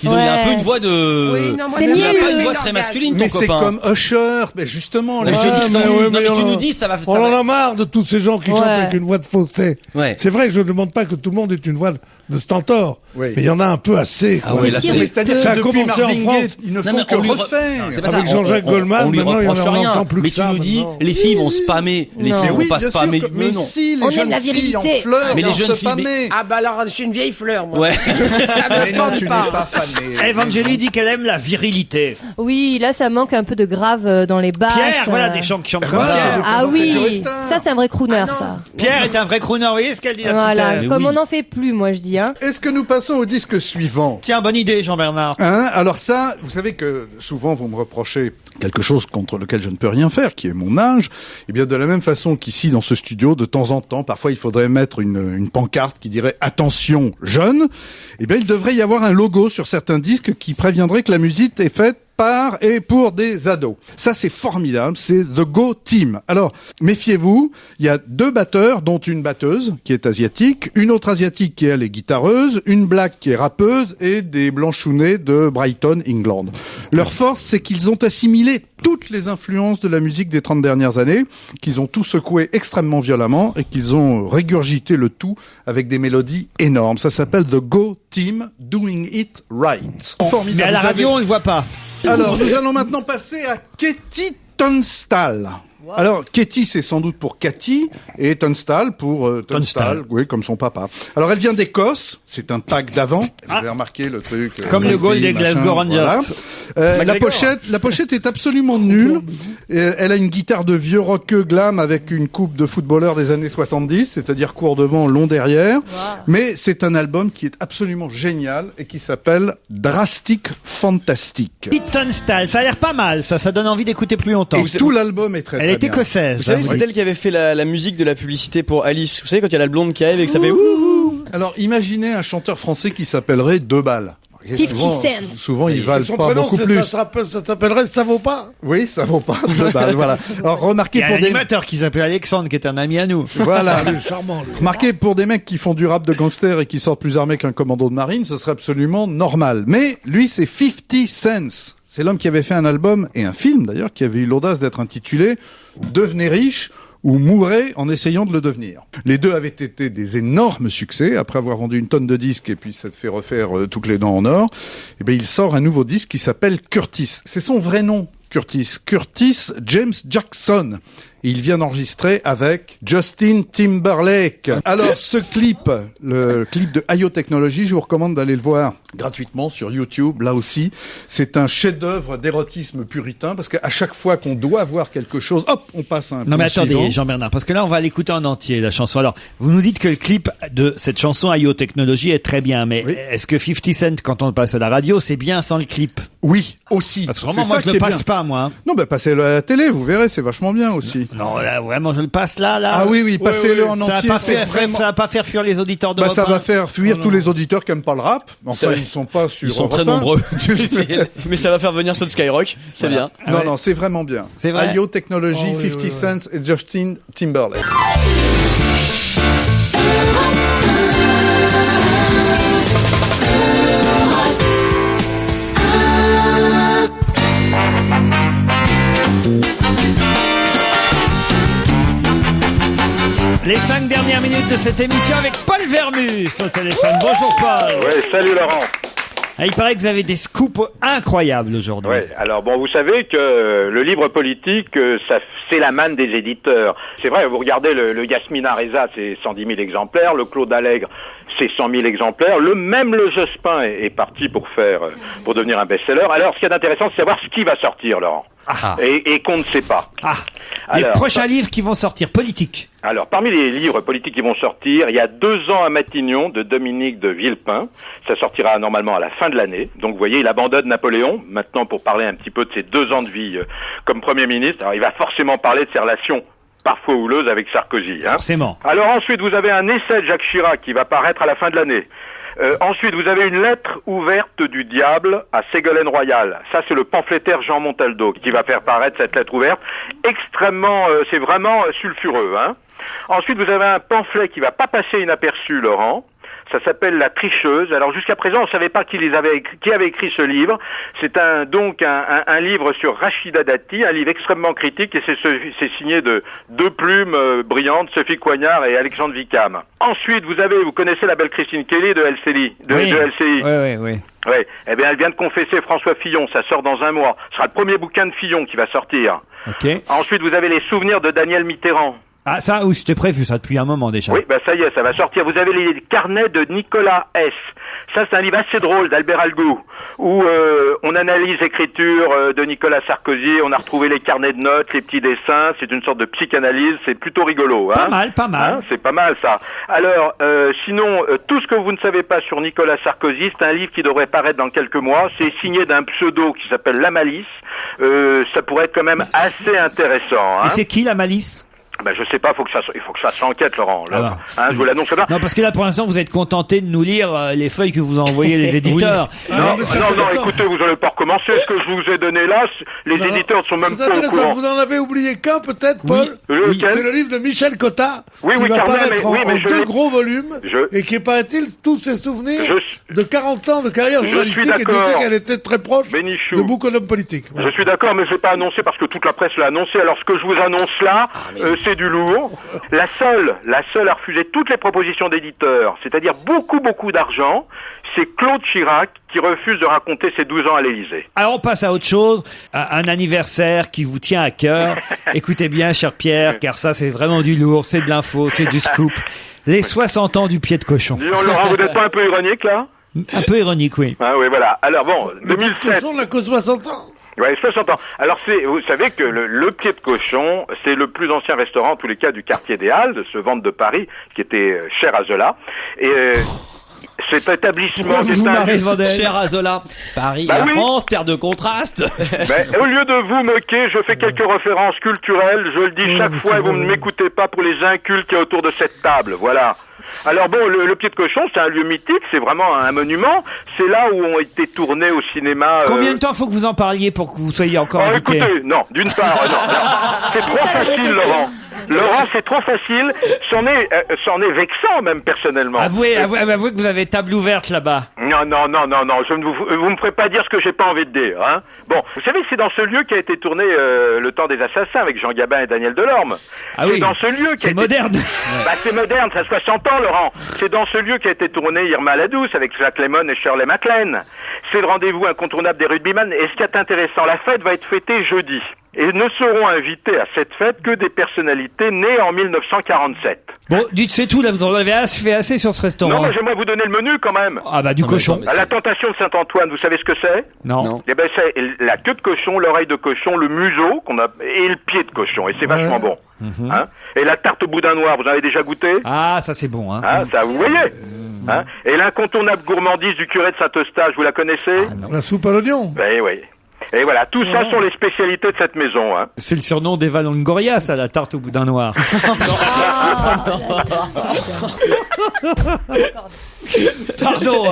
Il a un peu une voix de. Oui, non, moi, C'est j'aime mieux, pas Il a le une voix orgasme. très masculine, ton Mais c'est copain. comme Usher. Mais justement, les Mais je gens dis, qui non, font- mais tu nous dis, ça va. On en a marre de tous ces gens qui chantent Ouais. avec une voix de fausset. Ouais. C'est vrai que je ne demande pas que tout le monde ait une voix de stentor, Oui. mais il y en a un peu assez. Ah ouais, là, si, c'est- oui. C'est-à-dire Ça a que depuis commencé en Marvin France. Gaye, ils ne Non, font mais que on lui refaire. Non, c'est pas Avec ça. Jean-Jacques Goldman, on lui maintenant, il y en a reproche rien. encore plus Mais que tu ça, nous dis, maintenant. les filles vont spammer. Les Non. filles Oui, vont pas bien sûr spammer. que- mais non. si, les On aime jeunes la filles en virilité. fleurs Mais les doivent jeunes se filles, mais- pâmer. Ah bah alors, je suis une vieille fleur, moi. Ouais. Ça Mais me non, tente tu n'es pas. pas fanée. Evangélie dit qu'elle aime la virilité. Oui, là, ça manque un peu de grave dans les basses. Pierre, voilà des chants qui chantent comme Voilà. Pierre. Ah oui, Joristin. ça c'est un vrai crooner, Ah non. ça. Pierre est un vrai crooner, vous voyez ce qu'elle dit la petite Voilà, Ève. comme on n'en fait plus, moi je dis. Hein. Est-ce que nous passons au disque suivant? Tiens, bonne idée, Jean-Bernard. Hein, alors ça, vous savez que souvent vous me reprochez quelque chose contre lequel je ne peux rien faire, qui est mon âge. Et bien de la même façon qu'ici dans ce studio, de temps en temps, parfois il faudrait mettre une pancarte qui dirait attention jeune. Eh bien il devrait y avoir un logo sur certains disques qui préviendrait que la musique est faite par et pour des ados. Ça, c'est formidable, c'est The Go Team. Alors, méfiez-vous, il y a 2 batteurs, dont une batteuse, qui est asiatique, une autre asiatique qui, elle, est guitareuse, une black qui est rappeuse, et des blanchounets de Brighton, England. Leur force, c'est qu'ils ont assimilé toutes les influences de la musique des 30 dernières années, qu'ils ont tout secoué extrêmement violemment, et qu'ils ont régurgité le tout avec des mélodies énormes. Ça s'appelle The Go Team, Doing It Right. Formidable. Mais à la Vous radio, avez- on ne le voit pas. Alors, nous allons maintenant passer à Katie Tunstall. Alors, Katie, c'est sans doute pour Cathy, et Tunstall pour Tunstall, oui, comme son papa. Alors, elle vient d'Écosse, c'est un pack d'avant. Vous avez remarqué le truc. Comme le goal pays, des machin, Glasgow Rangers. voilà. McGregor. La pochette est absolument nulle. Elle a une guitare de vieux rockeux glam avec une coupe de footballeur des années 70, c'est-à-dire court devant, long derrière. Mais c'est un album qui est absolument génial et qui s'appelle Drastic Fantastic. Pete Tunstall, ça a l'air pas mal, ça donne envie d'écouter plus longtemps. Et tout l'album est très Elle très est bien. écossaise. Vous savez, hein, c'est oui. elle qui avait fait la musique de la publicité pour Alice. Vous savez, quand il y a la blonde qui arrive et que ça fait wouhou. Alors, imaginez un chanteur français qui s'appellerait 2 balles. 50 Souvent- cents. Souvent, ils valent Son pas prénom, beaucoup ça plus. s'appellerait Ça vaut pas. Oui, ça vaut pas 2 balles, voilà. Alors, Il remarquez y a un pour des... animateur qui s'appelle Alexandre, qui est un ami à nous. Voilà. Il est charmant, lui. Remarquez, pour des mecs qui font du rap de gangster et qui sortent plus armés qu'un commando de marine, ce serait absolument normal. Mais lui, c'est 50 Cents. C'est l'homme qui avait fait un album, et un film d'ailleurs, qui avait eu l'audace d'être intitulé « Devenez riche » ou « Mourrez en essayant de le devenir ». Les deux avaient été des énormes succès. Après avoir vendu une tonne de disques et puis s'être fait refaire toutes les dents en or, eh bien, il sort un nouveau disque qui s'appelle Curtis. C'est son vrai nom, Curtis. Curtis James Jackson. Et il vient d'enregistrer avec Justin Timberlake. Alors, ce clip, le clip de IO Technology, je vous recommande d'aller le voir gratuitement sur YouTube. Là aussi, c'est un chef-d'œuvre d'érotisme puritain parce qu'à chaque fois qu'on doit voir quelque chose, hop, on passe à un Non plan mais attendez, suivant. Jean-Bernard, parce que là on va l'écouter en entier, la chanson. Alors, vous nous dites que le clip de cette chanson IO Technology est très bien, mais Oui. est-ce que 50 Cent, quand on le passe à la radio, c'est bien sans le clip? Oui, aussi. Parce que C'est vraiment, moi ça je le qui est passe bien. pas, moi. hein. Non, bah passez-le à la télé, vous verrez, c'est vachement bien aussi. Non, là, vraiment, je le passe là. Ah oui, passez-le en Ça entier. va pas c'est vraiment... ça va pas faire fuir les auditeurs de ça Europe va 1. faire fuir tous les auditeurs qui aiment pas le rap. Enfin, ils ne sont pas sur Ils sont Europe très 1. nombreux. Mais ça va faire venir ceux de Skyrock, c'est bien. Non, c'est vraiment bien. C'est vrai. IO Technology, 50 Cent et Justin Timberlake. Les 5 dernières minutes de cette émission avec Paul Vermus au téléphone. Bonjour Paul. Oui, salut Laurent. Ah, il paraît que vous avez des scoops incroyables aujourd'hui. Oui, alors bon, vous savez que le livre politique, c'est la manne des éditeurs. C'est vrai, vous regardez le Yasmina Reza, c'est 110 000 exemplaires, le Claude Allègre, c'est 100 000 exemplaires, même le Jospin est parti pour devenir un best-seller. Alors, ce qui est intéressant, c'est savoir ce qui va sortir, Laurent. Et qu'on ne sait pas. Les prochains livres qui vont sortir, politiques. Alors, parmi les livres politiques qui vont sortir, il y a 2 ans à Matignon de Dominique de Villepin. Ça sortira normalement à la fin de l'année. Donc, vous voyez, il abandonne Napoléon, maintenant pour parler un petit peu de ses 2 ans de vie comme Premier ministre. Alors, il va forcément parler de ses relations parfois houleuses avec Sarkozy. Forcément. Alors ensuite, vous avez un essai de Jacques Chirac qui va paraître à la fin de l'année. Ensuite, vous avez une lettre ouverte du diable à Ségolène Royal. Ça, c'est le pamphlétaire Jean Montaldo qui va faire paraître cette lettre ouverte. Extrêmement, c'est vraiment sulfureux. Ensuite, vous avez un pamphlet qui va pas passer inaperçu, Laurent. Ça s'appelle La Tricheuse. Alors jusqu'à présent, on ne savait pas qui avait écrit ce livre. C'est donc un livre sur Rachida Dati, un livre extrêmement critique, et c'est signé de 2 plumes brillantes, Sophie Coignard et Alexandre Vicam. Ensuite, vous connaissez la belle Christine Kelly de LCI. De LCI. Oui. Oui. Eh bien, elle vient de confesser François Fillon. Ça sort dans un mois. Ce sera le premier bouquin de Fillon qui va sortir. Ok. Ensuite, vous avez les souvenirs de Daniel Mitterrand. Ah, ça, c'était prévu, ça, depuis un moment déjà. Oui, ça y est, ça va sortir. Vous avez les carnets de Nicolas S. Ça, c'est un livre assez drôle d'Albert Algou, où on analyse l'écriture de Nicolas Sarkozy, on a retrouvé les carnets de notes, les petits dessins, c'est une sorte de psychanalyse, c'est plutôt rigolo. Pas mal. C'est pas mal, ça. Alors, sinon, tout ce que vous ne savez pas sur Nicolas Sarkozy, c'est un livre qui devrait paraître dans quelques mois, c'est signé d'un pseudo qui s'appelle La Malice, ça pourrait être quand même assez intéressant. Et c'est qui, La Malice ? Je sais pas, il faut que ça s'enquête, Laurent. Là, je vous l'annonce là. Non, parce que là, pour l'instant, vous êtes contenté de nous lire les feuilles que vous envoyez les éditeurs. Non, écoutez, vous n'allez pas recommencer. Ce que je vous ai donné là, les éditeurs sont même pas au courant. Vous en avez oublié qu'un, peut-être, Paul. C'est le livre de Michel Cotta, qui va paraître en 2 gros volumes, et qui, paraît-il, tous ses souvenirs de 40 ans de carrière journalistique, et disait qu'elle était très proche de beaucoup d'hommes politiques. Je suis d'accord, mais je vais pas annoncer parce que toute la presse l'a annoncé. Alors, ce que je vous annonce là, c'est du lourd. La seule a refusé toutes les propositions d'éditeurs, c'est-à-dire beaucoup d'argent. C'est Claude Chirac qui refuse de raconter ses 12 ans à l'Élysée. Alors on passe à autre chose, à un anniversaire qui vous tient à cœur. Écoutez bien, cher Pierre, car ça c'est vraiment du lourd, c'est de l'info, c'est du scoop. Les 60 ans du pied de cochon. Disons, Laurent, vous n'êtes pas un peu ironique là ? Un peu ironique, oui. Ah oui, voilà. Alors bon, 2007. Le cochon n'a que 60 ans. Ouais, 60 ans. Alors vous savez que le Pied de Cochon, c'est le plus ancien restaurant, en tous les cas, du quartier des Halles, de ce ventre de Paris, qui était cher à Zola. Et cet établissement, cher à Zola, Paris, la France, terre de contraste. Au lieu de vous moquer, je fais quelques références culturelles. Je le dis chaque fois, et vous ne m'écoutez pas pour les incultes qui y a autour de cette table. Voilà. Alors bon, le Pied de Cochon, c'est un lieu mythique, c'est vraiment un monument. C'est là où ont été tournés au cinéma. Combien de temps faut que vous en parliez pour que vous soyez encore invité ? Écoutez, non, d'une part, non. C'est trop facile, Laurent. Laurent, c'est trop facile. C'en est vexant, même personnellement. Avouez que vous avez table ouverte là-bas. Non. Vous me ferez pas dire ce que j'ai pas envie de dire, hein. Bon, vous savez que c'est dans ce lieu qu'a été tourné Le Temps des Assassins avec Jean Gabin et Daniel Delorme. C'est dans ce lieu c'est moderne. C'est moderne, ça a 60 ans, Laurent. C'est dans ce lieu qu'a été tourné Irma la Douce avec Jacques Lemmon et Shirley MacLaine. C'est le rendez-vous incontournable des rugbyman. Et ce qui est intéressant, la fête va être fêtée jeudi. Et ne seront invités à cette fête que des personnalités nées en 1947. Bon, dites, c'est tout, là, vous en avez fait assez sur ce restaurant. Non, mais j'aimerais vous donner le menu, quand même. Du cochon. À la Tentation de Saint-Antoine, vous savez ce que c'est ? Non. Eh ben, c'est la queue de cochon, l'oreille de cochon, le museau, et le pied de cochon. Et c'est vachement bon. Hein ? Et la tarte au boudin noir, vous en avez déjà goûté ? Ah, ça c'est bon, hein. Ça, vous voyez ? Hein ? Et l'incontournable gourmandise du curé de Saint-Eustache, vous la connaissez ? La soupe à l'oignon. Oui. Et voilà, tout ça sont les spécialités de cette maison. Hein. C'est le surnom d'Eva Longoria, ça, la tarte au boudin noir. Pardon.